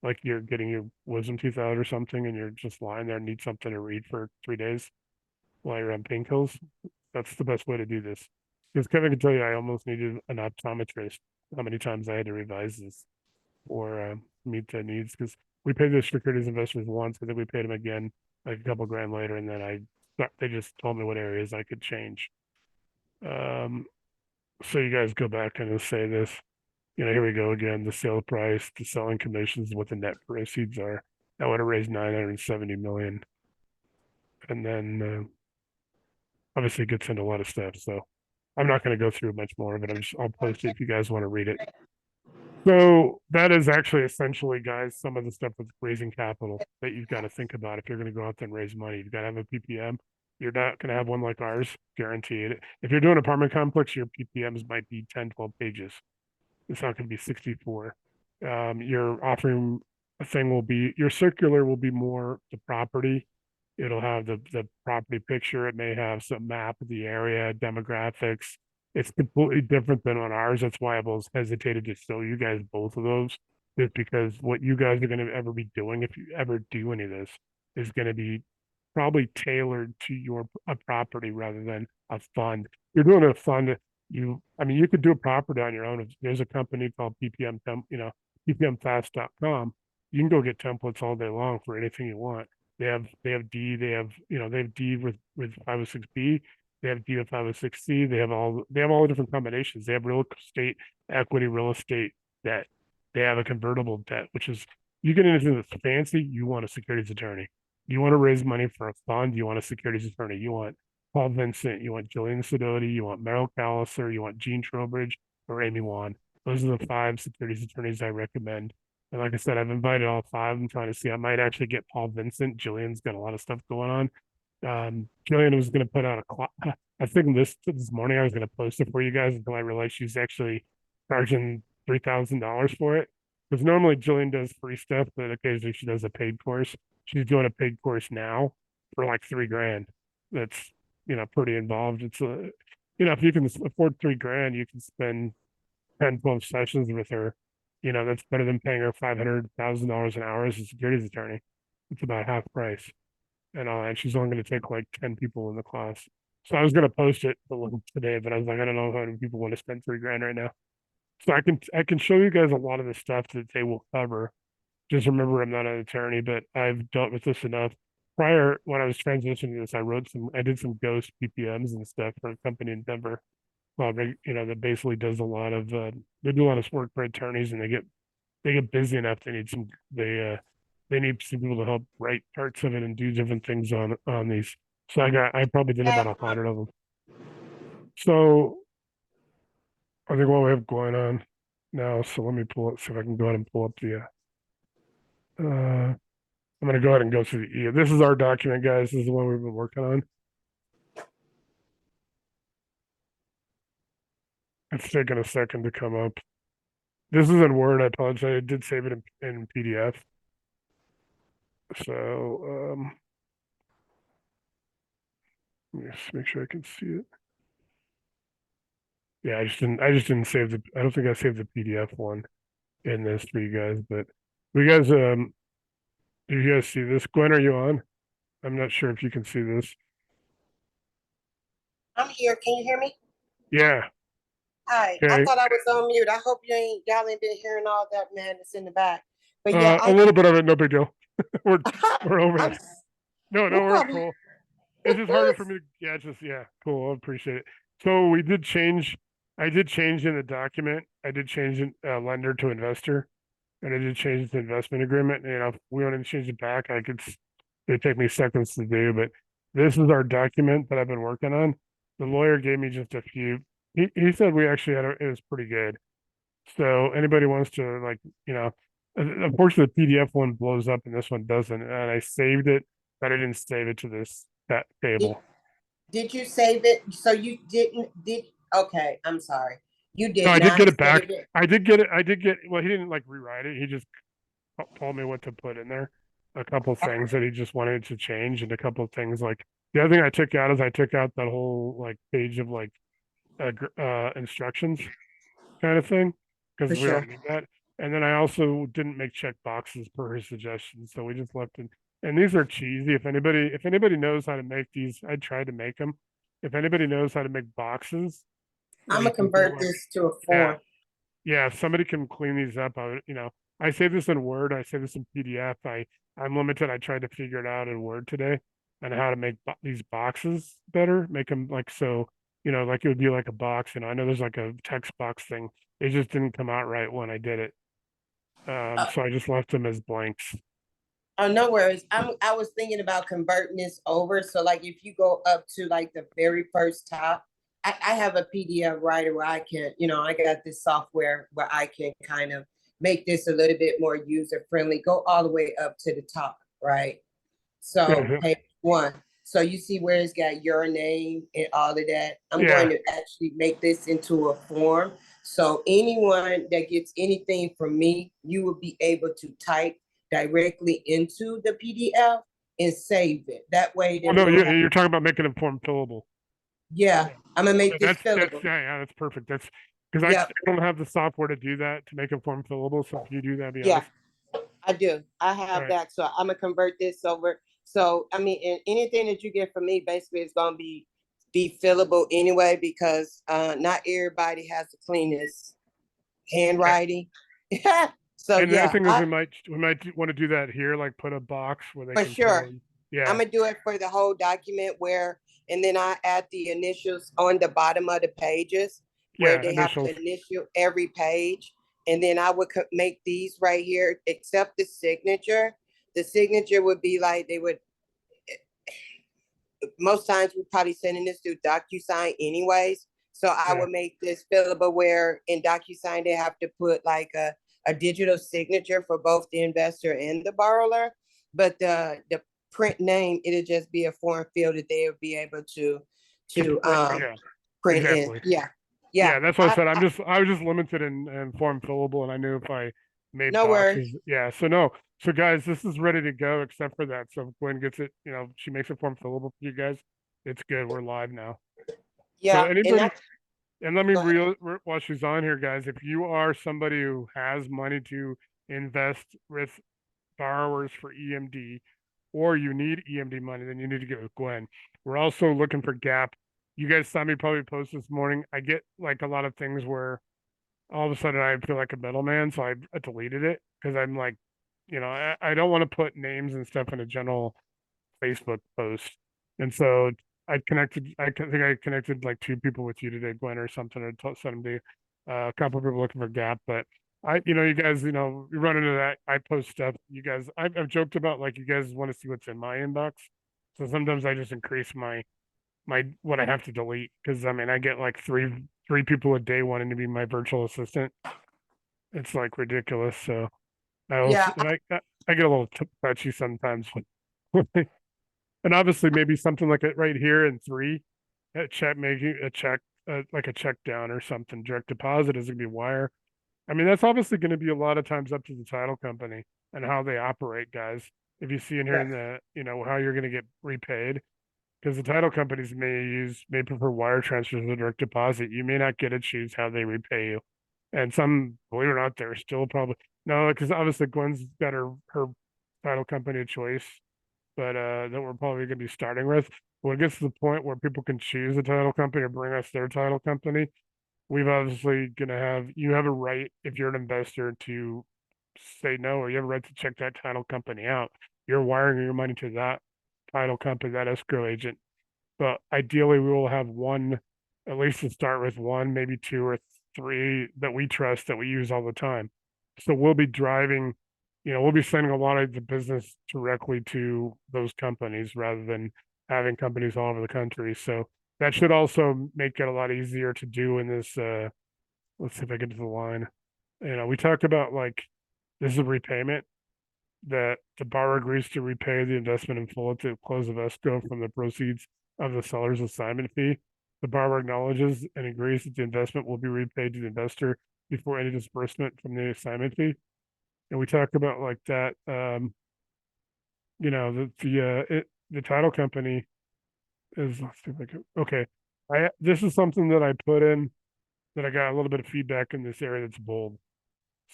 like you're getting your wisdom tooth out or something, and you're just lying there and need something to read for 3 days while you're on painkillers. That's the best way to do this. Because Kevin can tell you, I almost needed an optometrist. How many times I had to revise this or meet the needs? Because we paid the securities investors once, and then we paid them again like a couple grand later, and then they just told me what areas I could change. So you guys go back and say this. Here we go again. The sale price, the selling commissions, what the net proceeds are. That would have raised 970 million. And then obviously it gets into a lot of stuff. So I'm not going to go through much more of it. I'll post it if you guys want to read it. So that is actually essentially, guys, some of the stuff with raising capital that you've got to think about if you're going to go out there and raise money. You've got to have a PPM. You're not going to have one like ours, guaranteed. If you're doing an apartment complex, your PPMs might be 10, 12 pages. It's not going to be 64. Your offering thing will be, your circular will be more the property. It'll have the property picture. It may have some map of the area, demographics. It's completely different than on ours. That's why I was hesitated to show you guys both of those, is because what you guys are going to ever be doing, if you ever do any of this, is going to be probably tailored to your a property rather than a fund. You're doing a fund. You could do a property on your own. There's a company called ppmfast.com. You can go get templates all day long for anything you want. They have D, they have D with 506B, they have D with 506C, they have all the different combinations. They have real estate equity, real estate debt. They have a convertible debt, which is, you get anything that's fancy, you want a securities attorney. You want to raise money for a fund, you want a securities attorney. You want Paul Vincent, you want Jillian Sidoti, you want Merrill Calliser, you want Gene Trowbridge, or Amy Wan. Those are the 5 securities attorneys I recommend. And like I said, I've invited all five. I'm trying to see. I might actually get Paul Vincent. Jillian's got a lot of stuff going on. Jillian was going to put out a class. I think this morning I was going to post it for you guys until I realized she's actually charging $3,000 for it. Because normally Jillian does free stuff, but occasionally she does a paid course. She's doing a paid course now for like $3,000. That's pretty involved. It's a if you can afford $3,000, you can spend 10, 12 sessions with her. That's better than paying her $500,000 an hour as a securities attorney. It's about half price and all that. She's only going to take like 10 people in the class. So I was going to post it today, but I was like, I don't know how many people want to spend $3,000 right now. So I can show you guys a lot of the stuff that they will cover. Just remember, I'm not an attorney, but I've dealt with this enough. Prior, when I was transitioning to this, I did some ghost PPMs and stuff for a company in Denver. Well, that basically does a lot of, they do a lot of work for attorneys, and they get busy enough. They need some people to help write parts of it and do different things on these. So I probably did about 100 of them. So I think what we have going on now. So let me see if I can go ahead and pull up I'm going to go ahead and go through the This is our document, guys. This is the one we've been working on. It's taken a second to come up. This is in Word. I apologize. I did save it in PDF. So let me just make sure I can see it. Yeah, I just didn't save I don't think I saved the PDF one in this for you guys, but we guys do you guys see this? Gwen, are you on? I'm not sure if you can see this. I'm here. Can you hear me? Yeah. Hi. I Okay. thought I was on mute. I hope y'all ain't been hearing all that madness in the back. But yeah, A little bit of it, no big deal. we're we're over I'm, this. No, we'll we're probably. cool. It's just harder for me to, yeah, cool. I appreciate it. So I did change in the document. I did change it lender to investor, and I did change the investment agreement. If we wanted to change it back, it'd take me seconds to do, but this is our document that I've been working on. The lawyer gave me just a few. He said we actually it was pretty good. So anybody wants to unfortunately the PDF one blows up and this one doesn't. And I saved it, but I didn't save it to that Did, table. did you save it? So you did. Okay. I'm sorry. You No, did I did not get it back. save it. I did get it. Well, he didn't like rewrite it. He just told me what to put in there. A couple things that he just wanted to change, and a couple of things like the other thing I took out is I took out that whole like page of like instructions kind of thing For because we sure. don't need that. And then I also didn't make check boxes per his suggestions, so we just left it. And these are cheesy. If anybody knows how to make these, I tried to make them. If anybody knows how to make boxes where I'm you gonna can put convert like, this to a yeah, form. yeah, if somebody can clean these up, I save this in Word, I save this in PDF. I'm limited. I tried to figure it out in Word today on how to make these boxes better, make them like so, like it would be like a box. I know there's like a text box thing. It just didn't come out right when I did it. Uh, So I just left them as blanks. Oh, no worries. I was thinking about converting this over. So like if you go up to like the very first top, I have a PDF writer where I can, I got this software where I can kind of make this a little bit more user friendly. Go all the way up to the top, right? So Yeah, page one. So you see where it's got your name and all of that. I'm going yeah. to actually make this into a form. So anyone that gets anything from me, you will be able to type directly into the PDF and save it. That way Well, then no, we'll have, you're talking about making them form fillable. yeah, I'm gonna Yeah, make this fillable. that's perfect. That's because Yep, I don't have the software to do that to make a form fillable. So if you do that, be yeah, awesome. I do. I All have right. that. So I'm gonna convert this over. So I mean, and anything that you get from me basically is gonna be fillable anyway, because not everybody has the cleanest Yeah. handwriting. So And the other yeah, thing is we might want to do that here, like put a box where they for can fill sure. in. I'm Yeah. gonna do it for the whole document and then I add the initials on the bottom of the pages where Yeah. they have Initials. to initial every page. And then I would make these right here, except the signature. The signature would be like they would, most times we're probably sending this through DocuSign anyways. So I Yeah. would make this fillable where in DocuSign they have to put like a digital signature for both the investor and the borrower. But the print name, it'll just be a form field that they'll be able to Yeah, print in. exactly. Yeah. Yeah, Yeah. that's what I said. I was just limited in form fillable, and I knew if I made No worries. boxes, yeah. So no, so guys, this is ready to go except for that. So if Gwen gets it, she makes it form fillable for you guys. It's good. We're live now. So Yeah. And anybody, that's and let me go ahead. while she's on here, guys, if you are somebody who has money to invest with borrowers for EMD, or you need EMD money, then you need to get with Gwen. We're also looking for gap. You guys saw me probably post this morning. I get like a lot of things where all of a sudden I feel like a middleman, so I deleted it because I'm like, I don't want to put names and stuff in a general Facebook post. And so think I connected like two people with you today, Gwen or something, or sent them to a couple of people looking for gap. But you guys, you run into that. I post stuff. You guys, I've joked about like you guys want to see what's in my inbox. So sometimes I just increase my what I have to delete because I mean I get like three people a day wanting to be my virtual assistant. It's like ridiculous. So I also Yeah. I get a little touchy sometimes. And obviously maybe something like it right here in three, a check making a check like a check down or something. Direct deposit is gonna be wire. I mean that's obviously going to be a lot of times up to the title company and how they operate, guys. If you see in here in Yes. the how you're going to get repaid, because the title companies may prefer wire transfers or direct deposit. You may not get to choose how they repay you, and some, believe it or not, they're still probably no, because obviously Gwen's got her title company of choice, but that we're probably going to be starting with. When it gets to the point where people can choose a title company or bring us their title company, we've obviously going to have you have a right if you're an investor to say no, or you have a right to check that title company out. You're wiring your money to that title company, that escrow agent. But ideally, we will have one, at least to start with, one, maybe two or three that we trust that we use all the time. So we'll be driving, we'll be sending a lot of the business directly to those companies rather than having companies all over the country. So that should also make it a lot easier to do in this. Let's see if I get to the line. We talked about like this is a repayment that the borrower agrees to repay the investment in full at the close of escrow from the proceeds of the seller's assignment fee. The borrower acknowledges and agrees that the investment will be repaid to the investor before any disbursement from the assignment fee. And we talk about like that, the title company is, let's see if I can, okay. This is something that I put in that I got a little bit of feedback in this area that's bold.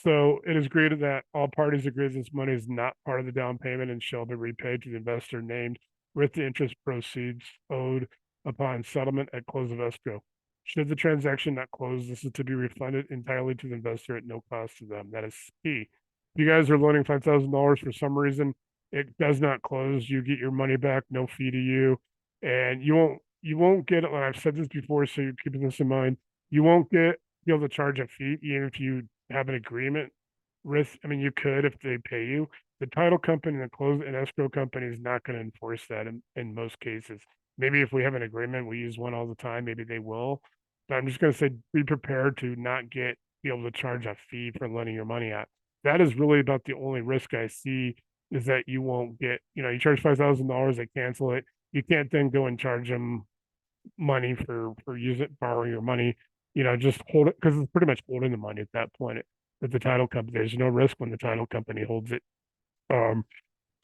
So it is agreed that all parties agree this money is not part of the down payment and shall be repaid to the investor named with the interest proceeds owed upon settlement at close of escrow. Should the transaction not close, this is to be refunded entirely to the investor at no cost to them. That is key. If you guys are loaning $5,000 for some reason, it does not close. You get your money back, no fee to you, and you won't get it. And I've said this before, so you're keeping this in mind. You won't be able to charge a fee even if you have an agreement with, I mean, you could if they pay you. The title company and the close and escrow company is not going to enforce that in most cases. Maybe if we have an agreement, we use one all the time, maybe they will. But I'm just going to say be prepared to not be able to charge a fee for lending your money out. That is really about the only risk I see is that you won't get, you charge $5,000, they cancel it. You can't then go and charge them money for borrowing your money, just hold it because it's pretty much holding the money at that point. With the title company, there's no risk when the title company holds it. Um,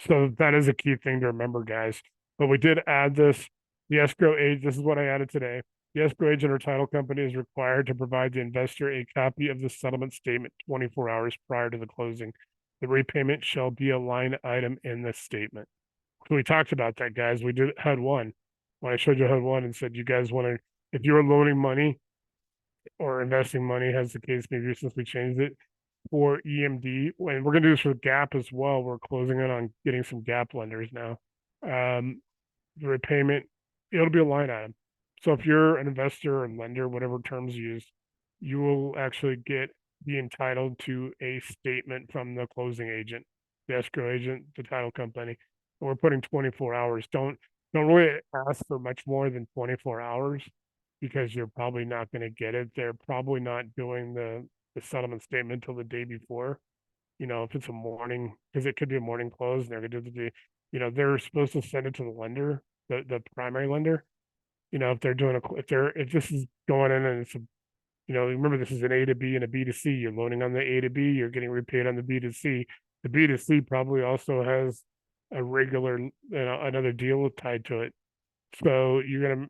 so that is a key thing to remember, guys. But we did add this. The escrow agent. This is what I added today. The escrow agent or title company is required to provide the investor a copy of the settlement statement 24 hours prior to the closing. The repayment shall be a line item in the statement. So we talked about that, guys. We did HUD one when I showed you HUD one and said you guys want to, if you were loaning money or investing money, has the case maybe since we changed it for EMD, and we're gonna do this for Gap as well. We're closing in on getting some Gap lenders now. The repayment, it'll be a line item. So if you're an investor and lender, whatever terms used, you will actually be entitled to a statement from the closing agent, the escrow agent, the title company. And we're putting 24 hours. Don't really ask for much more than 24 hours because you're probably not going to get it. They're probably not doing the settlement statement till the day before. You know, if it's a morning, because it could be a morning close, and they're gonna do they're supposed to send it to the lender, the primary lender. You know, if they're doing if this is going in and it's a, remember this is an A to B and a B to C. You're loaning on the A to B, you're getting repaid on the B to C. The B to C probably also has a regular, another deal tied to it. So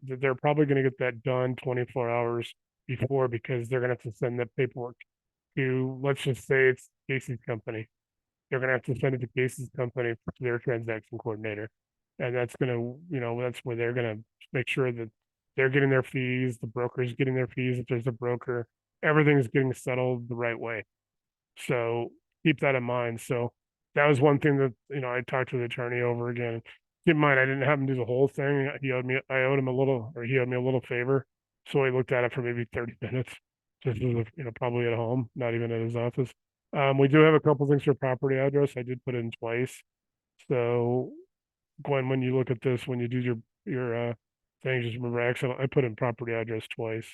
they're probably gonna get that done 24 hours before, because they're gonna have to send that paperwork to, let's just say it's Casey's company. They're gonna have to send it to Casey's company to their transaction coordinator, and that's where they're gonna make sure that they're getting their fees, the broker's getting their fees if there's a broker, everything's getting settled the right way. So keep that in mind. So that was one thing that I talked to the attorney over again. Keep in mind, I didn't have him do the whole thing. I owed him a little, or he owed me a little favor. So I looked at it for maybe 30 minutes, just as probably at home, not even at his office. We do have a couple things for property address. I did put in twice. So Gwen, when you look at this, when you do your thing, just remember, actually, I put in property address twice,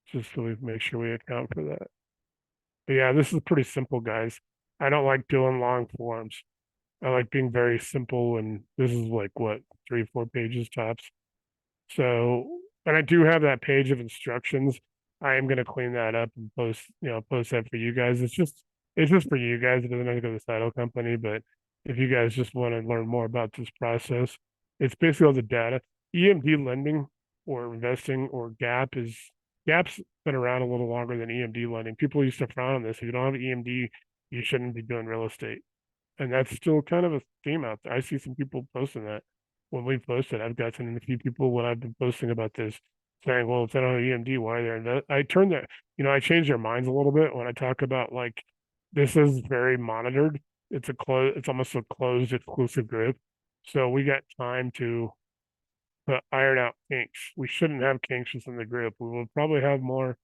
just so we make sure we account for that. But yeah, this is pretty simple, guys. I don't like doing long forms. I like being very simple, and this is like what, 3, 4 pages tops. So, and I do have that page of instructions. I am gonna clean that up and post that for you guys. It's just for you guys. It doesn't have to go to the title company, but if you guys just want to learn more about this process, it's basically all the data. EMD lending or investing or GAP's been around a little longer than EMD lending. People used to frown on this. If you don't have EMD, you shouldn't be doing real estate. And that's still kind of a theme out there. I see some people posting that. When we posted, I've gotten a few people when I've been posting about this saying, well, if they don't have EMD, why are they I turned that, I changed their minds a little bit when I talk about, like, this is very monitored. It's almost a closed exclusive group. So we got time to iron out kinks. We shouldn't have kinks within the group. We probably have more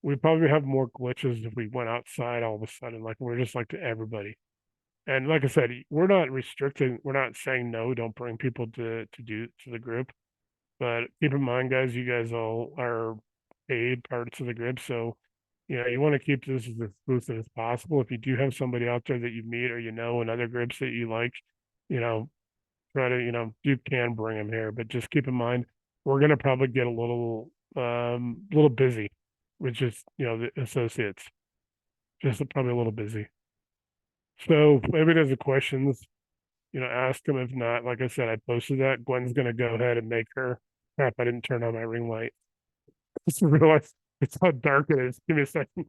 glitches if we went outside all of a sudden, like we're just like to everybody. And like I said, we're not restricting, we're not saying no, don't bring people to the group. But keep in mind, guys, you guys all are paid parts of the group. So, you want to keep this as exclusive as possible. If you do have somebody out there that you meet or in other groups that you like, you know, try to, you can bring them here. But just keep in mind, we're gonna probably get a little busy with just, the associates. Just probably a little busy. So if anybody has any questions, ask them. If not, like I said, I posted that. Gwen's gonna go ahead and make her. Crap, I didn't turn on my ring light. Just realized it's how dark it is. Give me a second.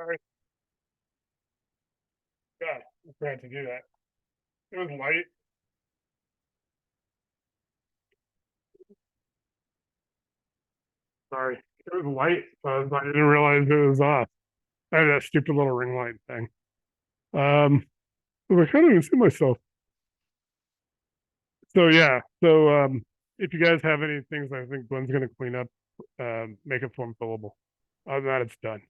All right, God, I forgot to do that. It was light. Sorry, it was light. So I didn't realize it was off. I had that stupid little ring light thing. I can't even see myself. So yeah. So if you guys have any things, I think Gwen's gonna clean up, make it form fillable. Other than that, it's done.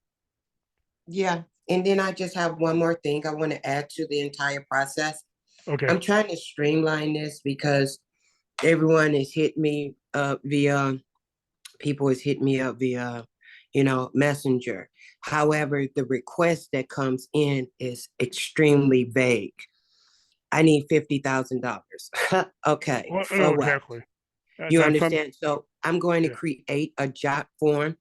Yeah. And then I just have one more thing I want to add to the entire process. Okay. I'm trying to streamline this because everyone has hit me via people has hit me up via messenger. However, the request that comes in is extremely vague. I need $50,000. Okay, Well, for no, what? exactly. You That's some, understand? So I'm going to yeah. create a job form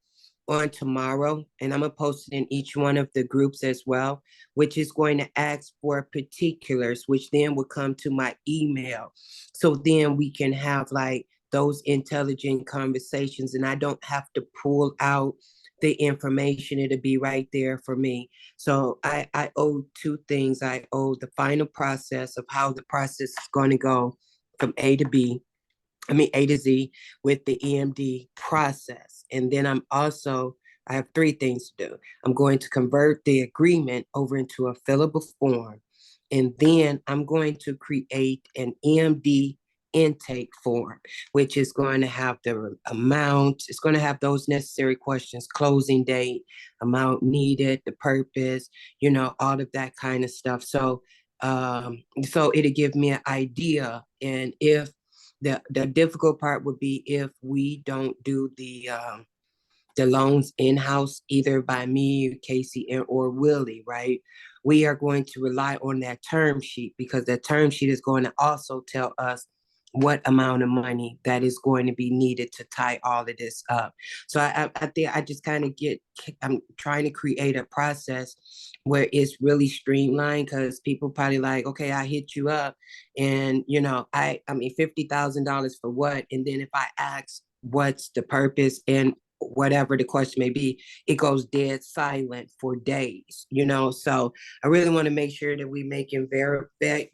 on tomorrow, and I'm gonna post it in each one of the groups as well, which is going to ask for particulars, which then will come to my email. So then we can have like those intelligent conversations, and I don't have to pull out the information. It'll be right there for me. So I owe two things. I owe the final process of how the process is going to go from A to B, I mean, A to Z with the EMD process. And then I have three things to do. I'm going to convert the agreement over into a fillable form. And then I'm going to create an EMD intake form, which is going to have the amount, it's going to have those necessary questions, closing date, amount needed, the purpose, all of that kind of stuff. So it'll give me an idea. And if the difficult part would be if we don't do the loans in-house, either by me, Casey, or Willie, right? We are going to rely on that term sheet, because that term sheet is going to also tell us what amount of money that is going to be needed to tie all of this up. So I think I just kind of I'm trying to create a process where it's really streamlined, because people probably like, okay, I hit you up, and I mean $50,000 for what? And then if I ask what's the purpose and whatever the question may be, it goes dead silent for days. So I really want to make sure that we making very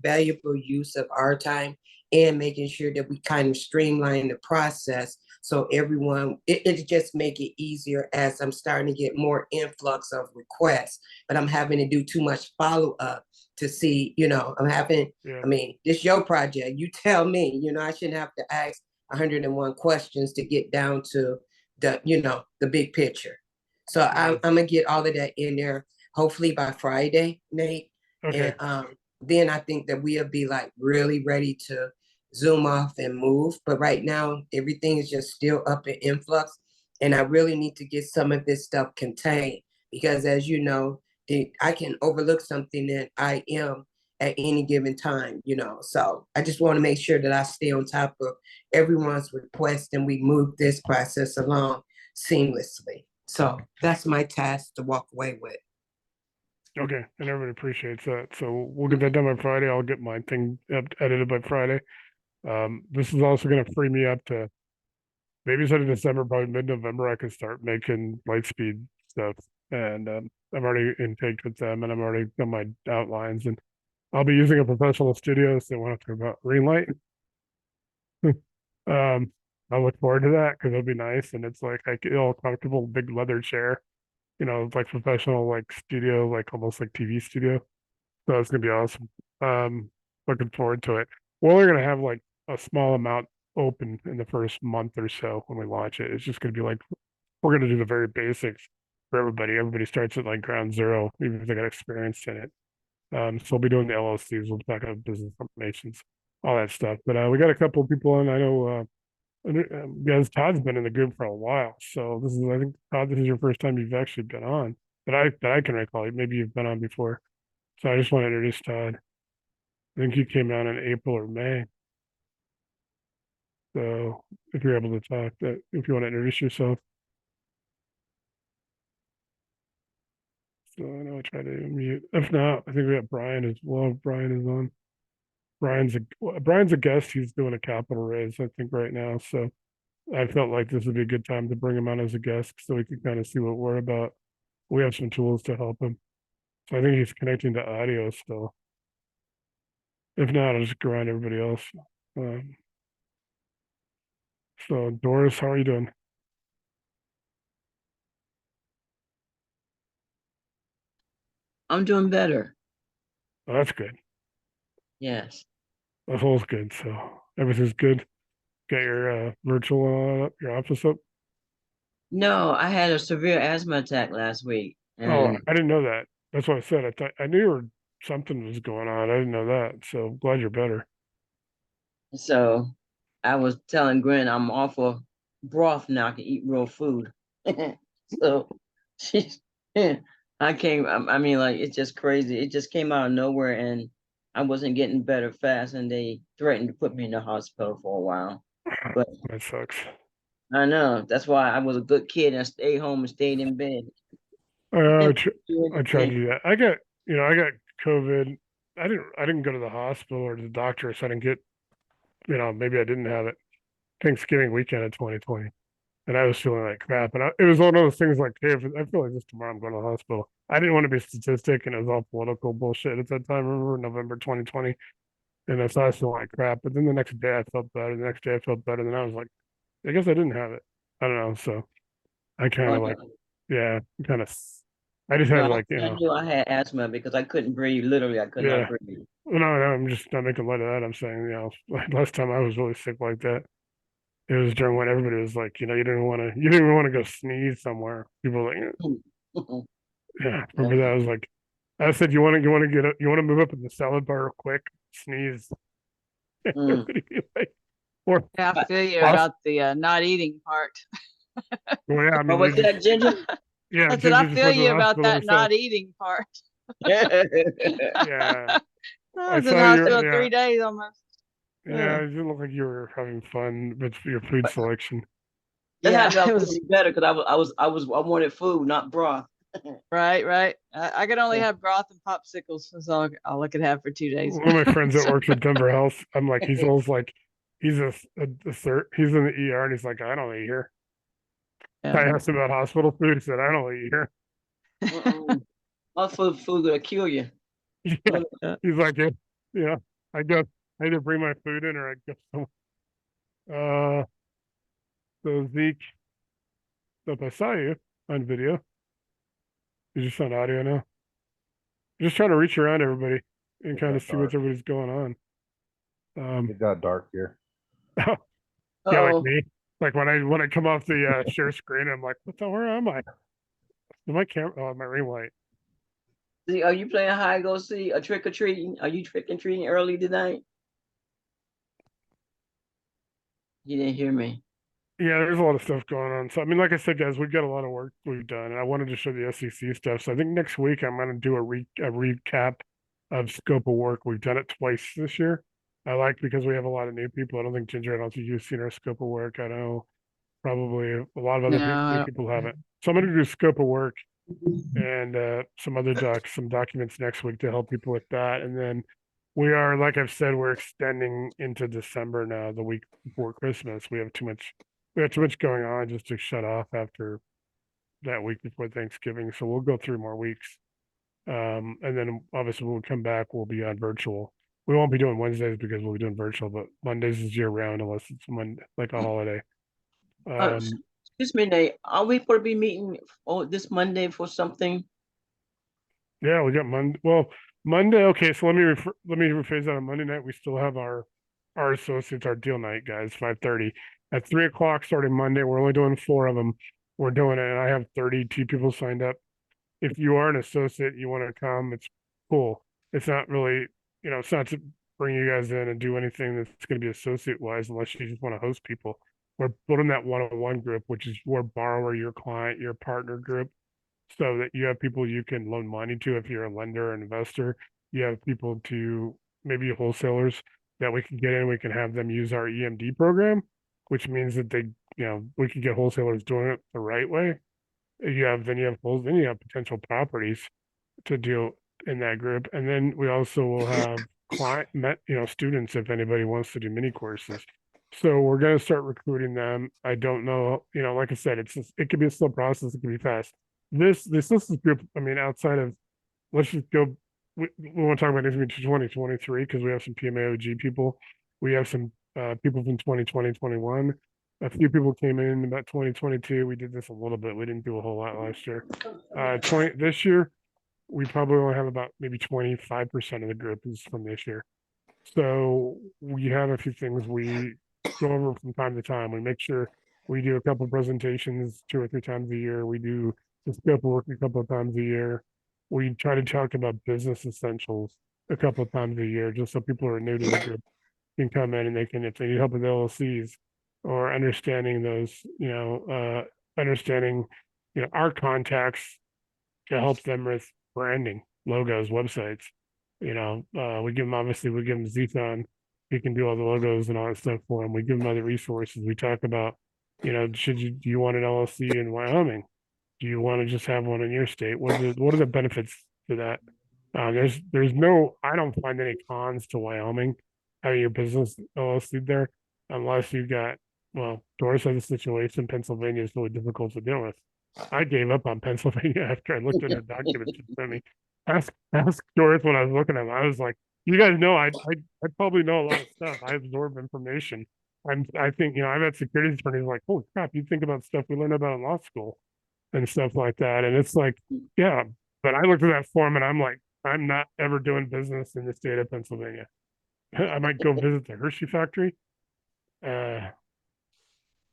valuable use of our time, and making sure that we kind of streamline the process, so everyone, it just make it easier as I'm starting to get more influx of requests, but I'm having to do too much follow-up to see, Yeah. I mean, this your project, you tell me, I shouldn't have to ask 101 questions to get down to the big picture. So I'm gonna get all of that in there hopefully by Friday, Nate. Okay. And then I think that we'll be like really ready to zoom off and move. But right now, everything is just still up in influx. And I really need to get some of this stuff contained, because as you know, I can overlook something that I am at any given time. So I just want to make sure that I stay on top of everyone's request, and we move this process along seamlessly. So that's my task to walk away with. Okay. And everybody appreciates that. So we'll get that done by Friday. I'll get my thing edited by Friday. This is also going to free me up to maybe starting December, probably mid-November, I can start making Lightspeed stuff. And I'm already in takes with them, and I'm already done my outlines. And I'll be using a professional studio, so I won't have to worry about ring light. um, I look forward to that because it'll be nice, and it's like I get all comfortable, big leather chair, like professional, like studio, like almost like TV studio. So it's gonna be awesome. Looking forward to it. We're only gonna have like a small amount open in the first month or so when we launch it. It's just gonna be like we're gonna do the very basics for everybody. Everybody starts at like ground zero, even if they got experience in it. So we'll be doing the LLCs, we'll back up business formations, all that stuff. But we got a couple of people in. I know guys, Todd's been in the group for a while. So this is, I think, Todd, this is your first time you've actually been on that I can recall. Maybe you've been on before. So I just want to introduce Todd. I think you came out in April or May. So if you're able to talk, that if you want to introduce yourself. So I know I try to mute. If not, I think we have Brian as well. Brian is on. Brian's a guest. He's doing a capital raise, I think, right now. So I felt like this would be a good time to bring him on as a guest so we can kind of see what we're about. We have some tools to help him. So I think he's connecting to audio still. If not, I'll just go around everybody else. Um, so Doris, how are you doing? I'm doing better. Oh, that's good. Yes. The whole's good. So everything's good. Got your virtual your office up. No, I had a severe asthma attack last week, Oh, and I didn't know that. That's what I said. I thought I knew something was going on. I didn't know that. So glad you're better. so I was telling Gwen I'm off of broth now. I can eat real food. So she, I came. I mean, like it's just crazy. It just came out of nowhere, and I wasn't getting better fast, and they threatened to put me in the hospital for a while. But That sucks. I know that's why I was a good kid and stayed home and stayed in bed. I, Didn't tr- do I tried to anything. do that. I got COVID. I didn't go to the hospital or to the doctor, so I didn't get, maybe I didn't have it Thanksgiving weekend of 2020. And I was feeling like crap. And it was one of those things like, hey, I feel like this tomorrow, I'm going to the hospital. I didn't want to be a statistic, and it was all political bullshit at that time. I remember November 2020. And I started feeling like crap. But then the next day I felt better. The next day I felt better. Then I was like, I guess I didn't have it. I don't know. So I kind Oh, of like, yeah, kind of, I just no, had like, I knew I had asthma because I couldn't breathe. Literally, I could not yeah. breathe. Well, no, I'm just not making light of that. I'm saying, like last time I was really sick like that, it was during when everybody was like, you didn't even want to go sneeze somewhere. People were like, yeah, remember that? I was like, I said, you want to move up in the salad bar real quick, sneeze. Mm. Everybody be like, or, Yeah, I feel you or, about the not eating part. well, yeah, I What mean, was that, Ginger? yeah, I said, I Ginger just feel went to you the about hospital that herself. not eating part. Yeah, I I was in saw the your, hospital yeah, 3 days almost. yeah, it didn't look like you were having fun with your food selection. That Yeah, happened. I it was was feeling better because I wanted food, not broth. right, right. I could only have broth and popsicles. That's all I could have for 2 days. One of my friends that works at Denver Health, I'm like, he's always like, he's he's in the ER, and he's like, I don't eat here. I Yeah. asked him about hospital food. He said, I don't eat here. Mm-mm. All food gonna kill you. Yeah. He's like, yeah, I go, I either bring my food in or I go somewhere. So Zeke, if I saw you on video, you're just on audio now. Just trying to reach around everybody and It kind of got see what's dark. everybody's going on. It got dark here. Yeah, like Oh, me. Like when I come off the share screen, I'm like, what the where am I? Is my camera? Oh, my ring light. see, are you playing hide go see a trick or treating? Are you trick or treating early tonight? You didn't hear me. Yeah, there's a lot of stuff going on. So I mean, like I said, guys, we've got a lot of work we've done, and I wanted to show the SEC stuff. So I think next week I'm going to do a recap of scope of work. We've done it twice this year. I like because we have a lot of new people. I don't think Ginger, I don't think you've seen our scope of work. I know probably a lot of other new No, people haven't. So I'm going to do scope of work and some documents next week to help people with that. And then we are, like I've said, we're extending into December now, the week before Christmas. We have too much going on just to shut off after that week before Thanksgiving. So we'll go through more weeks. And then obviously when we come back, we'll be on virtual. We won't be doing Wednesdays because we'll be doing virtual, but Mondays is year round unless it's Monday, like a holiday. Um, Excuse me, Nate. Are we going to be meeting this Monday for something? Yeah, we got Monday. Well, Monday. Okay, so let me rephrase that. On Monday night, we still have our associates, our deal night, guys, 5:30 at 3 o'clock starting Monday. We're only doing four of them. We're doing it, and I have 32 people signed up. If you are an associate, you want to come, it's cool. It's not really, it's not to bring you guys in and do anything that's going to be associate wise, unless you just want to host people. We're building that one-on-one group, which is your borrower, your client, your partner group so that you have people you can loan money to if you're a lender or investor. You have people to maybe wholesalers that we can get in. We can have them use our EMD program, which means that we can get wholesalers doing it the right way. Then you have potential properties to deal in that group, and then we also will have students if anybody wants to do mini courses. So we're going to start recruiting them. I don't know, like I said, it could be a slow process, it could be fast. This is group. I mean, outside of let's just go. We want to talk about this in 2023 because we have some PMAOG people. We have some people from 2020, 21. A few people came in about 2022. We did this a little bit. We didn't do a whole lot last year. 20 this year, we probably only have about maybe 25% of the group is from this year. So we have a few things we go over from time to time. We make sure we do a couple of presentations 2 or 3 times a year. We do the scope of work a couple of times a year. We try to talk about business essentials a couple of times a year, just so people who are new to the group can come in and if they need help with LLCs or understanding understanding, our contacts to help them with branding, logos, websites, we give him, obviously, we give him Zethon. He can do all the logos and all that stuff for him. We give him other resources. We talk about, do you want an LLC in Wyoming? Do you want to just have one in your state? What are the benefits to that? I don't find any cons to Wyoming having your business LLC there, unless you got, well, Doris has a situation. Pennsylvania is really difficult to deal with. I gave up on Pennsylvania after I looked at the documents she sent me. Ask Doris when I was looking at them. I was like, you guys know, I probably know a lot of stuff. I absorb information. I think, I've had securities attorneys like, holy crap, you think about stuff we learned about in law school and stuff like that. And it's like, yeah, but I looked at that form and I'm like, I'm not ever doing business in the state of Pennsylvania. I might go visit the Hershey factory. But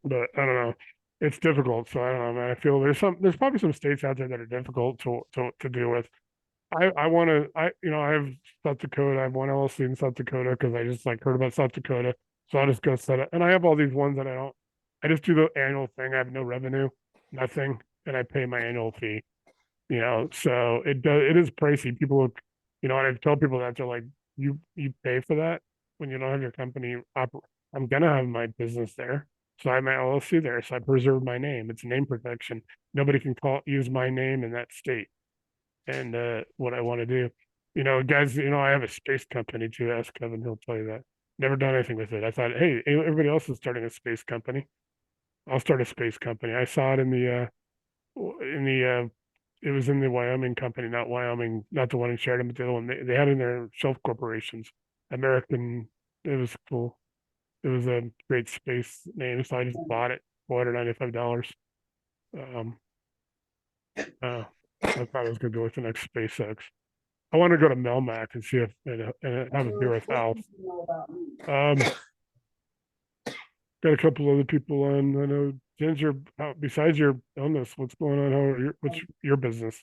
I don't know. It's difficult. So I don't know, man. I feel there's probably some states out there that are difficult to deal with. I want to, I have South Dakota. I have one LLC in South Dakota because I just like heard about South Dakota. So I'll just go set it. And I have all these ones that I just do the annual thing. I have no revenue, nothing, and I pay my annual fee. So it is pricey. People look, and I tell people that they're like, you pay for that when you don't have your company I'm gonna have my business there. So I have my LLC there. So I preserve my name. It's name protection. Nobody can use my name in that state. And what I want to do, guys, I have a space company too. Ask Kevin, he'll tell you that. Never done anything with it. I thought, hey, everybody else is starting a space company. I'll start a space company. I saw it it was in the Wyoming company, not Wyoming, not the one in Sheridan, but the other one. They had in their shelf corporations. American, it was cool. It was a great space name, so I just bought it, $495. Um, I thought it was going to be like the next SpaceX. I want to go to Melmac and see if and have a beer with Alf. Got a couple other people on. I know Ginger. Besides your illness, what's going on? What's your business?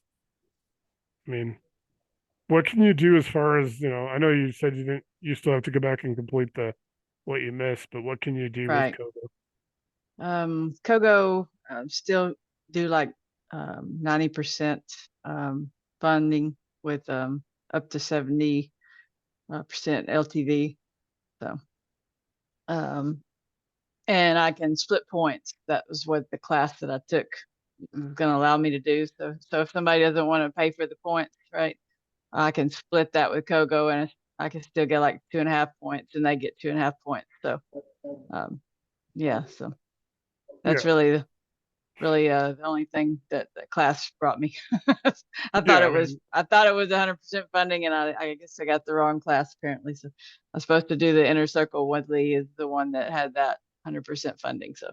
I mean, what can you do as far as I know you said you didn't. You still have to go back and complete what you missed, but what can you do Right. with Kogo? Kogo still do like 90% funding with up to 70% LTV. So, and I can split points. That was what the class that I took was going to allow me to do. So if somebody doesn't want to pay for the points, right, I can split that with Kogo, and I can still get like 2.5 points, and they get 2.5 points. So, yeah. So that's really the only thing that the class brought me. I thought it was 100% funding, and I guess I got the wrong class apparently. So I was supposed to do the Inner Circle. Woodley is the one that had that 100% funding. So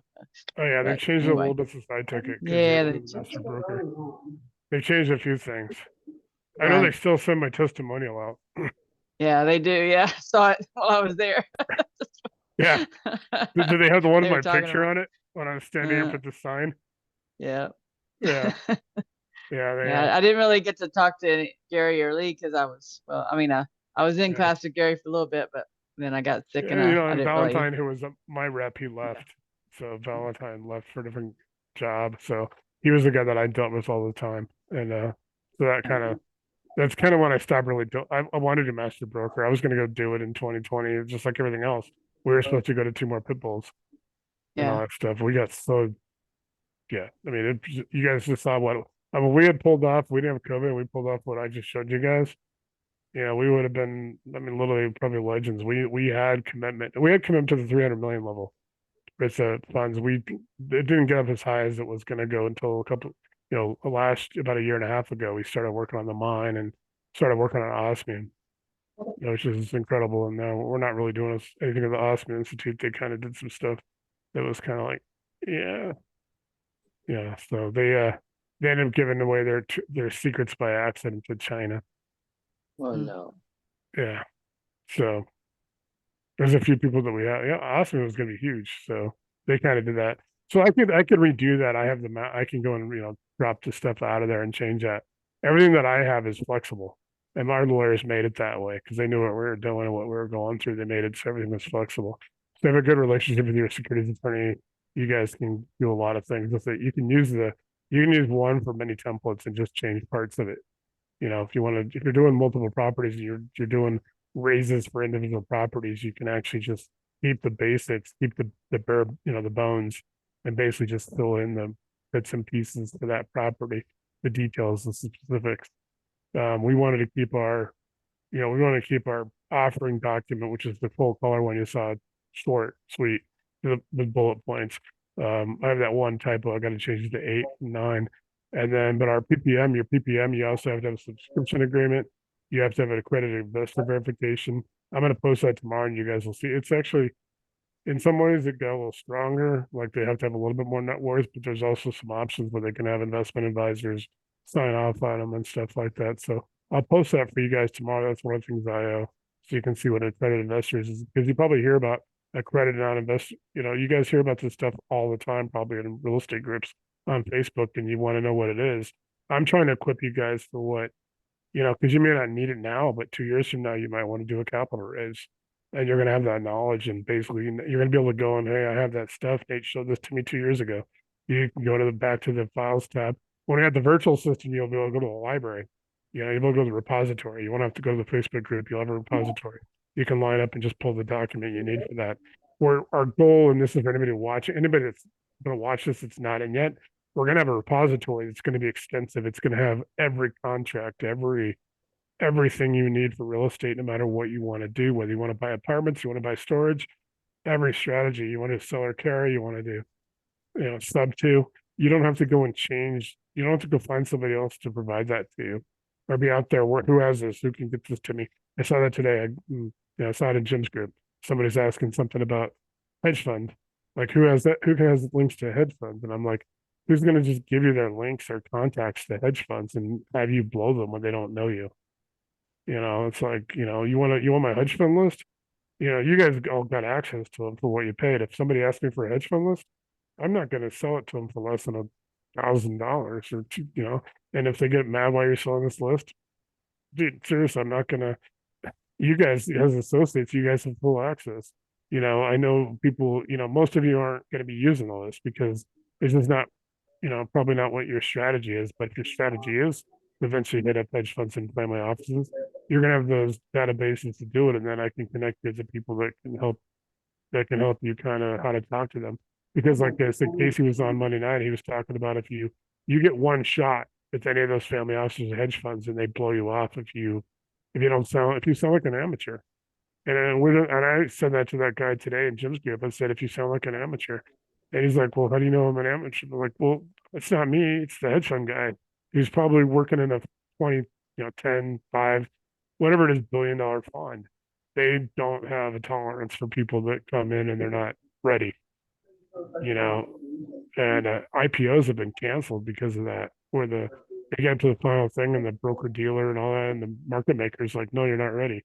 Oh yeah, they changed it a little bit since I took it. Yeah, master broker. They changed a few things. I Right. know they still send my testimonial out. Yeah, they do. Yeah, I saw it while I was there. Yeah. Do they have the one They with were my talking picture about- on it when I was standing up at the sign? Yeah. Yeah. Yeah. Yeah, I didn't really get to talk to Gary or Lee because I was I was in Yeah. class with Gary for a little bit, but then I got sick and and I didn't Valentine, really. who was my rep, he left. So Valentine left for a different job. So he was the guy that I dealt with all the time. And so that's kind of when I stopped really. I wanted to master broker. I was going to go do it in 2020, just like everything else. We were supposed to go to 2 more pit bulls and all Yeah. that stuff. We got so, yeah. I mean, you guys just saw we had pulled off. We didn't have COVID. We pulled off what I just showed you guys. We would have been. I mean, literally, probably legends. We had commitment. We had commitment to the 300 million level with the funds. It didn't get up as high as it was going to go until about a year and a half ago. We started working on the mine and started working on osmium, which is incredible. And now we're not really doing anything at the Osmium Institute. They kind of did some stuff that was kind of like, yeah, yeah. So they ended up giving away their secrets by accident to China. Oh no. Yeah. So there's a few people that we have. Yeah, Osmium was going to be huge. So they kind of did that. So I could redo that. I have I can go and drop the stuff out of there and change that. Everything that I have is flexible. And our lawyers made it that way because they knew what we were doing and what we were going through. They made it so everything was flexible. So have a good relationship with your securities attorney. You guys can do a lot of things with it. You can use one for many templates and just change parts of it. You know, if you want to, if you're doing multiple properties, and you're doing raises for individual properties, you can actually just keep the basics, keep the bare, you know, the bones, and basically just fill in the bits and pieces for that property, the details, the specifics. We wanted to keep our, you know, we want to keep our offering document, which is the full color one you saw, short, sweet, the bullet points. I have that one typo. I got to change it to 8 and 9. And then, but our PPM, your PPM, you also have to have a subscription agreement. You have to have an accredited investor verification. I'm going to post that tomorrow and you guys will see. It's actually, in some ways, it got a little stronger. Like they have to have a little bit more net worth, but there's also some options where they can have investment advisors sign off on them and stuff like that. So I'll post that for you guys tomorrow. That's one of the things I so you can see what accredited investors is, because you probably hear about accredited non-invest. You know, you guys hear about this stuff all the time, probably in real estate groups on Facebook, and you want to know what it is. I'm trying to equip you guys for what, you know, because you may not need it now, but 2 years from now, you might want to do a capital raise. And you're going to have that knowledge, and basically, you're going to be able to go and, hey, I have that stuff. Nate showed this to me 2 years ago. You can go to the back to the files tab. When you have the virtual system, you'll be able to go to the library. You know, you'll be able to go to the repository. You won't have to go to the Facebook group. You'll have a repository. You can line up and just pull the document you need for that. Where our goal, and this is for anybody watching, anybody that's going to watch this that's not in yet, we're going to have a repository that's going to be extensive. It's going to have every contract, everything you need for real estate, no matter what you want to do, whether you want to buy apartments, you want to buy storage, every strategy you want to sell or carry, you want to do, you know, sub to, you don't have to go and change. You don't have to go find somebody else to provide that to you, or be out there. Who has this? Who can get this to me? I saw that today. You know, I saw it in Jim's group. Somebody's asking something about hedge fund. Like, who has that? Who has links to hedge funds? And I'm like, who's going to just give you their links or contacts to hedge funds and have you blow them when they don't know you? You know, it's like, you know, you want my hedge fund list? You know, you guys all got access to them for what you paid. If somebody asks me for a hedge fund list, I'm not going to sell it to them for less than $1,000 or two, you know. And if they get mad while you're selling this list, dude, seriously, I'm not gonna. You guys, as associates, you guys have full access. You know, I know people. You know, most of you aren't going to be using the list because it's just not, you know, probably not what your strategy is. But if your strategy is to eventually hit up hedge funds and family offices, you're gonna have those databases to do it, and then I can connect you to people that can help you kind of how to talk to them. Because like I said, Casey was on Monday night. He was talking about if you get one shot with any of those family offices or hedge funds, and they blow you off if you don't sound if you sound like an amateur. And I said that to that guy today in Jim's group. I said, if you sound like an amateur, and he's like, well, how do you know I'm an amateur? I'm like, well, it's not me. It's the hedge fund guy. He's probably working in a 20, 10, 5, whatever it is, $1 billion fund. They don't have a tolerance for people that come in and they're not ready, you know, and IPOs have been canceled because of that, where they get to the final thing and the broker dealer and all that, and the market makers like, no, you're not ready.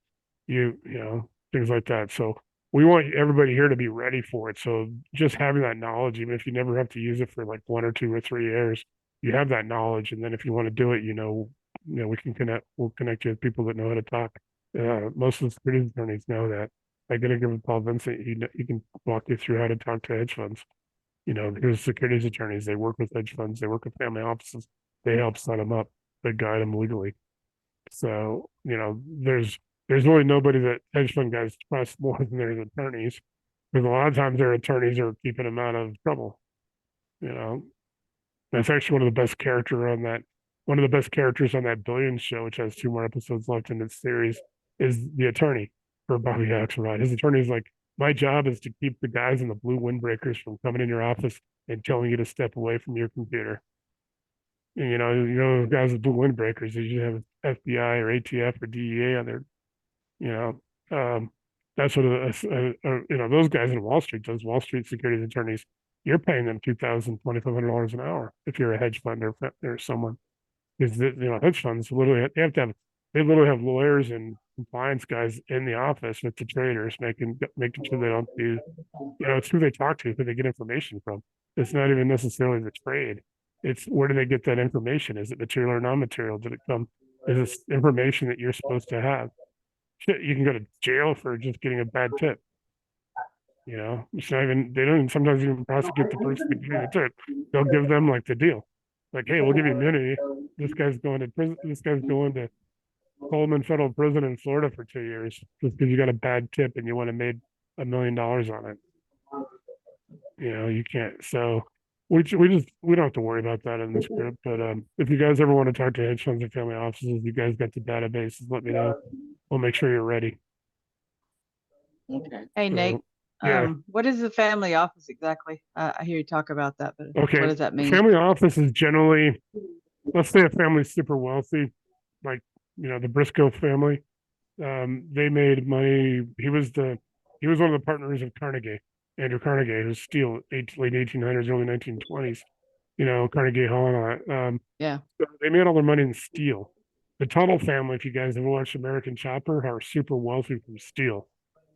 You know, things like that. So we want everybody here to be ready for it. So just having that knowledge, even if you never have to use it for like 1 or 2 or 3 years, you have that knowledge. And then if you want to do it, we can we'll connect you with people that know how to talk. Most of the securities attorneys know that. I gotta give it Paul Vincent. He can walk you through how to talk to hedge funds. You know, here's securities attorneys. They work with hedge funds. They work with family offices. They help set them up. They guide them legally. So, you know, there's really nobody that hedge fund guys trust more than their attorneys, because a lot of times their attorneys are keeping them out of trouble. You know, that's actually one of the best characters on that Billions show, which has 2 more episodes left in its series, is the attorney for Bobby Axelrod. His attorney's like, my job is to keep the guys in the blue windbreakers from coming in your office and telling you to step away from your computer. And, guys with blue windbreakers, they usually have FBI or ATF or DEA on their, you know, that's what, those guys in Wall Street, those Wall Street securities attorneys, you're paying them $2,000, $2,500 an hour if you're a hedge fund or someone. Because hedge funds literally they literally have lawyers and compliance guys in the office with the traders, making sure they don't do, it's who they talk to, who they get information from. It's not even necessarily the trade. It's where do they get that information? Is it material or non-material? Did it come? Is this information that you're supposed to have? Shit, you can go to jail for just getting a bad tip. It's not even, they don't sometimes even prosecute the person that gave the tip. They'll give them like the deal. Like, hey, we'll give you immunity. This guy's going to prison. This guy's going to Coleman Federal Prison in Florida for 2 years just because you got a bad tip and you want to made $1 million on it. You know, you can't. So we don't have to worry about that in this group. But if you guys ever want to talk to hedge funds or family offices, you guys got the databases. Let me know. We'll make sure you're ready. Okay. Hey, Nate, So, yeah. what is the family office exactly? I hear you talk about that, but Okay. what does that mean? Family office is generally, let's say a family's super wealthy, like, you know, the Briscoe family. They made money. He was one of the partners of Carnegie, Andrew Carnegie, who's still late 1800s, early 1920s. You know, Carnegie Hall and all that. Yeah. So they made all their money in steel. The Tuttle family, if you guys ever watched American Chopper, are super wealthy from steel.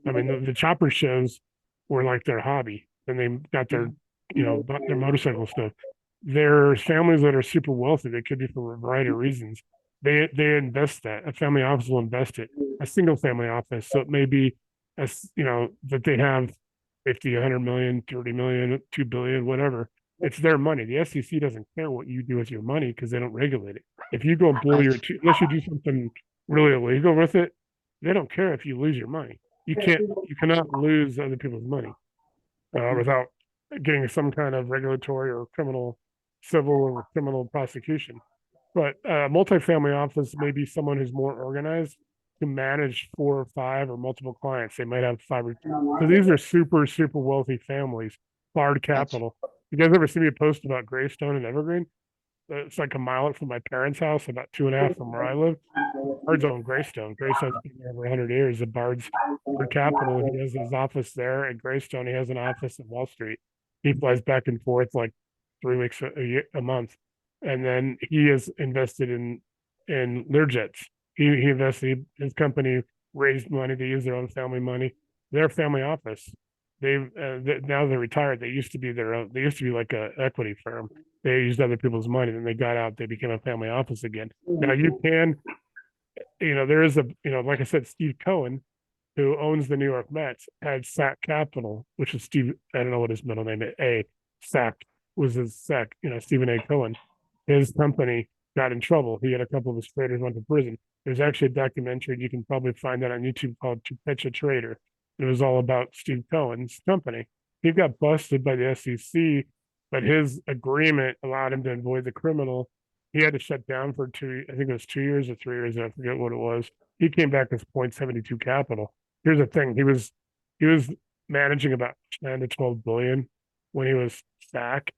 I mean, the Chopper shows were like their hobby, and they got their, you know, their motorcycle stuff. There's families that are super wealthy. They could be for a variety of reasons. They invest that. A family office will invest it. A single family office, so it may be, as you know, that they have 50, 100 million, 30 million, 2 billion, whatever. It's their money. The SEC doesn't care what you do with your money because they don't regulate it. If you go and blow your, unless you do something really illegal with it, they don't care if you lose your money. You cannot lose other people's money without getting some kind of regulatory or criminal, civil or criminal prosecution. But multifamily office may be someone who's more organized to manage 4 or 5 or multiple clients. They might have 5 or so these are super, super wealthy families, hard capital. You guys ever see me post about Greystone and Evergreen? It's like a mile from my parents' house, about 2.5 from where I live. Bard's own Greystone. Greystone's been there over 100 years. The Bard's for capital. He has his office there at Greystone. He has an office in Wall Street. He flies back and forth like 3 weeks a month, and then he is invested in Learjets. He invested. His company raised money. They use their own family money. Their family office. They've now they're retired. They used to be their own. They used to be like a equity firm. They used other people's money. Then they got out. They became a family office again. Now you can, you know, there is a, you know, like I said, Steve Cohen, who owns the New York Mets, had SAC Capital, which is Steve. I don't know what his middle name is. SAC was his SAC. You know, Stephen A. Cohen. His company got in trouble. He had a couple of his traders went to prison. There's actually a documentary you can probably find that on YouTube called "To Catch a Trader." It was all about Steve Cohen's company. He got busted by the SEC, but his agreement allowed him to avoid the criminal. He had to shut down for 2. I think it was 2 years or 3 years. I forget what it was. He came back as 0.72 capital. Here's the thing: he was managing about 10 to 12 billion when he was SAC.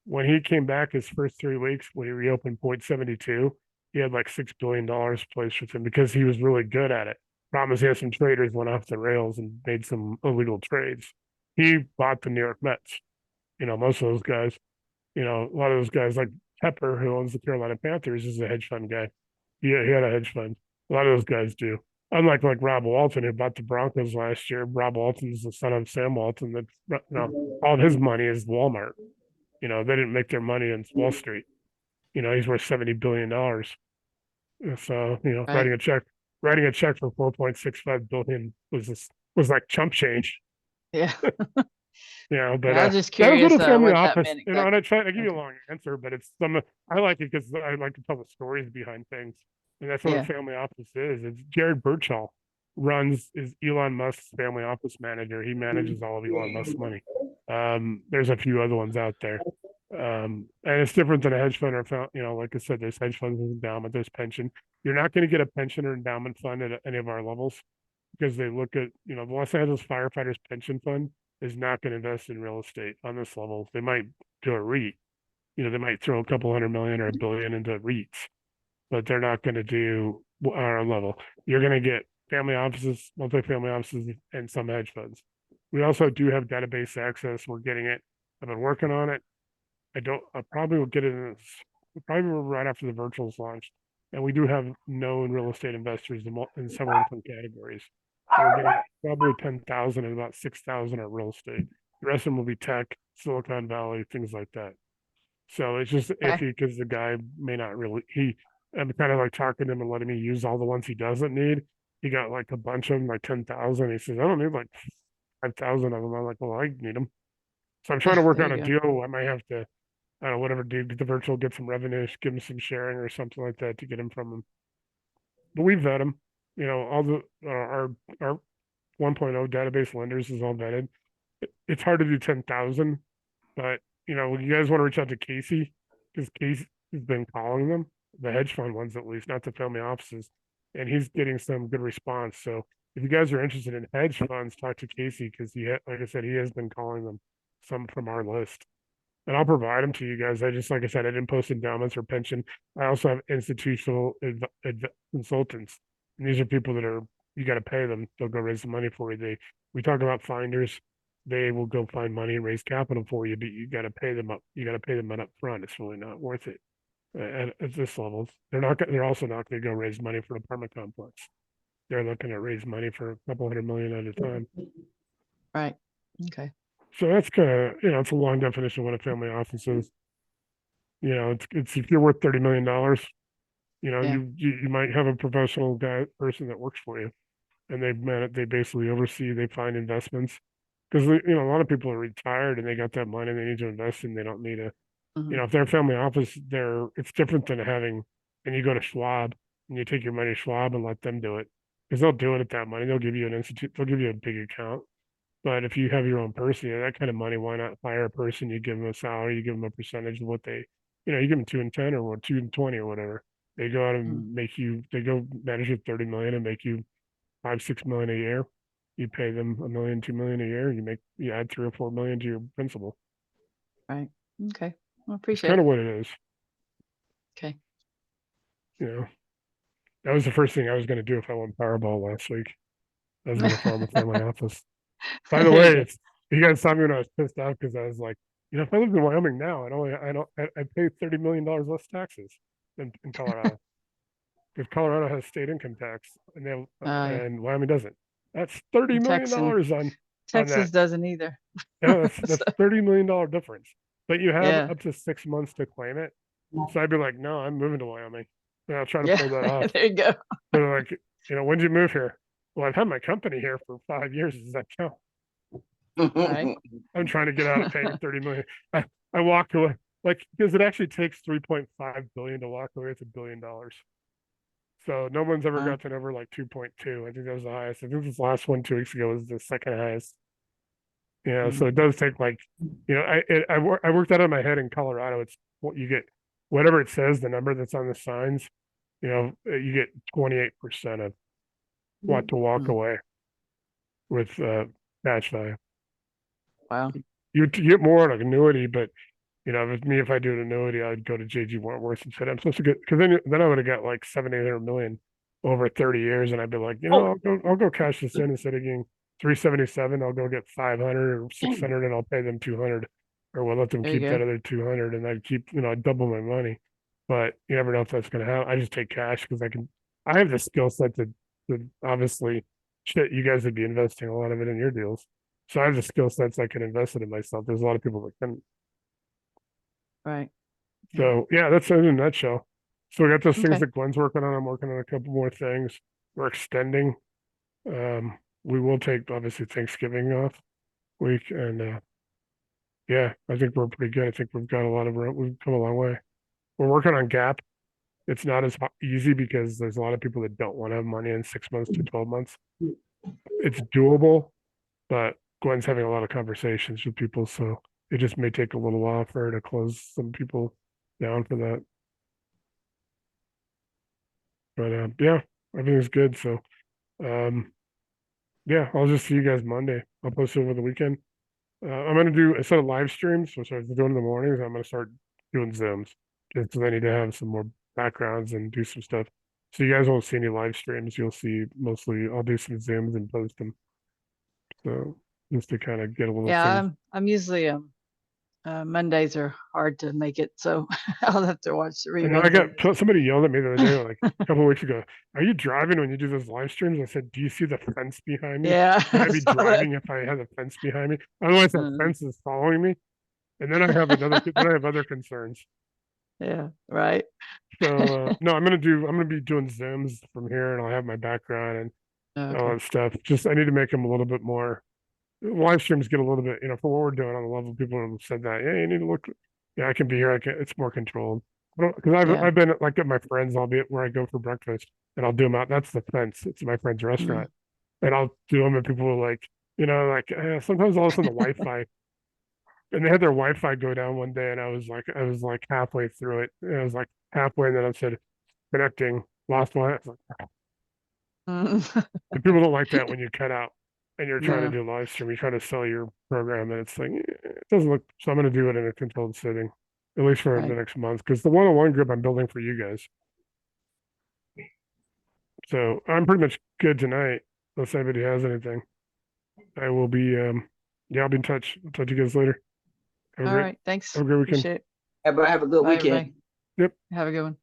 When he came back his first 3 weeks, when he reopened 0.72, he had like $6 billion placed with him because he was really good at it. Problem is, he had some traders went off the rails and made some illegal trades. He bought the New York Mets. You know, most of those guys, you know, a lot of those guys like Pepper, who owns the Carolina Panthers, is a hedge fund guy. Yeah, he had a hedge fund. A lot of those guys do. Unlike like Rob Walton, who bought the Broncos last year. Rob Walton's the son of Sam Walton. That, you know, all of his money is Walmart. You know, they didn't make their money in Wall Street. You know, he's worth $70 billion. So, you know, Right. writing a check for 4.65 billion was like chump change. Yeah. You know, but I was just that was curious Little Family what that Office. meant You know, and exactly. I give you a long answer, but it's some I like it because I like to tell the stories behind things. And that's what Yeah. a family office is. It's Jared Birchall is Elon Musk's family office manager. He manages all of Elon Musk's money. There's a few other ones out there. And it's different than a hedge fund or, you know, like I said, there's hedge funds, there's endowment, there's pension. You're not going to get a pension or endowment fund at any of our levels because they look at, you know, the Los Angeles firefighters pension fund is not going to invest in real estate on this level. They might do a REIT, you know, they might throw a couple 100 million or $1 billion into REITs, but they're not going to do our level. You're going to get family offices, multifamily offices, and some hedge funds. We also do have database access. We're getting it. I've been working on it. I probably will get it probably right after the virtuals launched. And we do have known real estate investors in several different categories. We're getting probably 10,000 and about 6,000 are real estate. The rest of them will be tech, Silicon Valley, things like that. So it's just Okay. iffy because the guy may not really, I'm kind of like talking to him and letting me use all the ones he doesn't need. He got like a bunch of them, like 10,000. He says, I don't need like 5,000 of them. I'm like, well, I need them. So I'm trying to work There on you a go. deal. I might have to I don't know, whatever, do the virtual, get some revenue, give them some sharing or something like that to get them from them. But we vet them, you know, all the, our 1.0 database lenders is all vetted. It's hard to do 10,000, but you know, you guys want to reach out to Casey, because Casey has been calling them, the hedge fund ones at least, not the family offices, and he's getting some good response. So if you guys are interested in hedge funds, talk to Casey, because like I said, he has been calling them, some from our list. And I'll provide them to you guys. Like I said, I didn't post endowments or pension. I also have institutional consultants. And these are people that are, you got to pay them. They'll go raise the money for you. We talk about finders. They will go find money and raise capital for you, but you got to pay them up. You got to pay them up front. It's really not worth it at this level. They're also not going to go raise money for an apartment complex. They're looking at raise money for a couple $100 million at a time. Right. Okay. So that's kind of, you know, it's a long definition of what a family office is. You know, it's if you're worth $30 million, you know, Yeah. you might have a professional person that works for you, and they basically oversee, they find investments, because you know, a lot of people are retired and they got that money they need to invest in. They don't need a, Mhm. you know, if they're a family office, it's different than having, and you go to Schwab and you take your money to Schwab and let them do it, because they'll do it at that money. They'll give you an institute, they'll give you a big account. But if you have your own person, you know, that kind of money, why not hire a person? You give them a salary, you give them a percentage of what they, you know, you give them 2 and 10 or 2 and 20 or whatever. They go out and they go manage with 30 million and make you 5, 6 million a year. You pay them $1 million, 2 million a year. You add 3 or 4 million to your principal. Right. Okay. I It's appreciate kind it. of what it is. Okay. You know, that was the first thing I was going to do if I won Powerball last week. I was going to farm a family office. By the There you way, go. you guys saw me when I was pissed off because I was like, you know, if I lived in Wyoming now, I pay $30 million less taxes than in Colorado, because Colorado has state income tax and Yeah. and Wyoming doesn't. That's $30 And million on Texas that. doesn't either. Yeah, that's So, $30 million difference. But you have yeah. up to 6 months to claim it. So I'd be like, no, I'm moving to Wyoming. And I'll try to Yeah. pull that off. There you go. They're like, you know, when did you move here? Well, I've had my company here for 5 years. Does that count? Right. I'm trying to get out of paying 30 million. I walked away, like, because it actually takes 3.5 billion to walk away with $1 billion. So no one's ever Wow. gotten over like 2.2. I think that was the highest. I think this last one 2 weeks ago was the second highest. You know, so it does take like, you know, I worked out in my head in Colorado. It's what you get, whatever it says, the number that's on the signs, you know, you get 28% of what to walk Mm. away with cash value. Wow. You get more on annuity, but you know, if me, if I do an annuity, I'd go to JG Wentworth and said, I'm supposed to get, because then I would have got like 700-800 million over 30 years. And I'd be like, you know, I'll go cash this in instead of getting 377. I'll go get 500 or 600 and I'll pay them 200, or we'll let them There you keep go. that other 200 and I'd keep, you know, I'd double my money. But you never know if that's going to happen. I just take cash because I have the skill set to obviously, shit, you guys would be investing a lot of it in your deals. So I have the skill sets I can invest it in myself. There's a lot of people that can. Right. So yeah, that's it in a nutshell. So we got those things Okay. that Gwen's working on. I'm working on a couple more things. We're extending. We will take obviously Thanksgiving off week, and yeah, I think we're pretty good. I think we've got a lot of we've come a long way. We're working on gap. It's not as easy because there's a lot of people that don't want to have money in 6 months to 12 months. It's doable, but Gwen's having a lot of conversations with people, so it just may take a little while for her to close some people down for that. But yeah, everything's good. So um, yeah, I'll just see you guys Monday. I'll post it over the weekend. I'm gonna do, instead of live streams, which I was doing in the mornings, I'm gonna start doing Zooms, just because I need to have some more backgrounds and do some stuff. So you guys won't see any live streams. You'll see mostly, I'll do some Zooms and post them. So just to kind of get a little Yeah. things. I'm usually Mondays are hard to make it, so I'll have to watch the I know I reruns. got somebody yelled at me the other day, like a couple of weeks ago. Are you driving when you do those live streams? I said, do you see the fence behind me? Yeah. Would I I be saw that. driving if I had a fence behind me? Otherwise, that fence is following me. And then I have other concerns. Yeah. Right. So no, I'm gonna be doing Zooms from here, and I'll have my background and all Okay. that stuff. Just I need to make them a little bit more. Live streams get a little bit, you know, for what we're doing on the level. People have said that, yeah, you need to look Yeah, I can be here. It's more controlled. Because Yeah. I've been like at my friends, albeit where I go for breakfast, and I'll do them out. That's the fence. It's my friend's restaurant, and I'll do them, and people are like, like sometimes all of a sudden the Wi-Fi, and they had their Wi-Fi go down one day, and I was like halfway through it, and I was like halfway, and then I said connecting, lost one. I was like, and people don't like that when you cut out and you're trying to No. do live stream. You're trying to sell your program, and it's like it doesn't look. So I'm going to do it in a controlled setting, at least for the Right. next month, because the one-on-one group I'm building for you guys. So I'm pretty much good tonight, unless anybody has anything. I will be. Yeah, I'll be in touch. I'll talk to you guys later. All right. Thanks. Have a great weekend. Appreciate it. Everybody have a good Bye, weekend. everybody. Yep. Have a good one.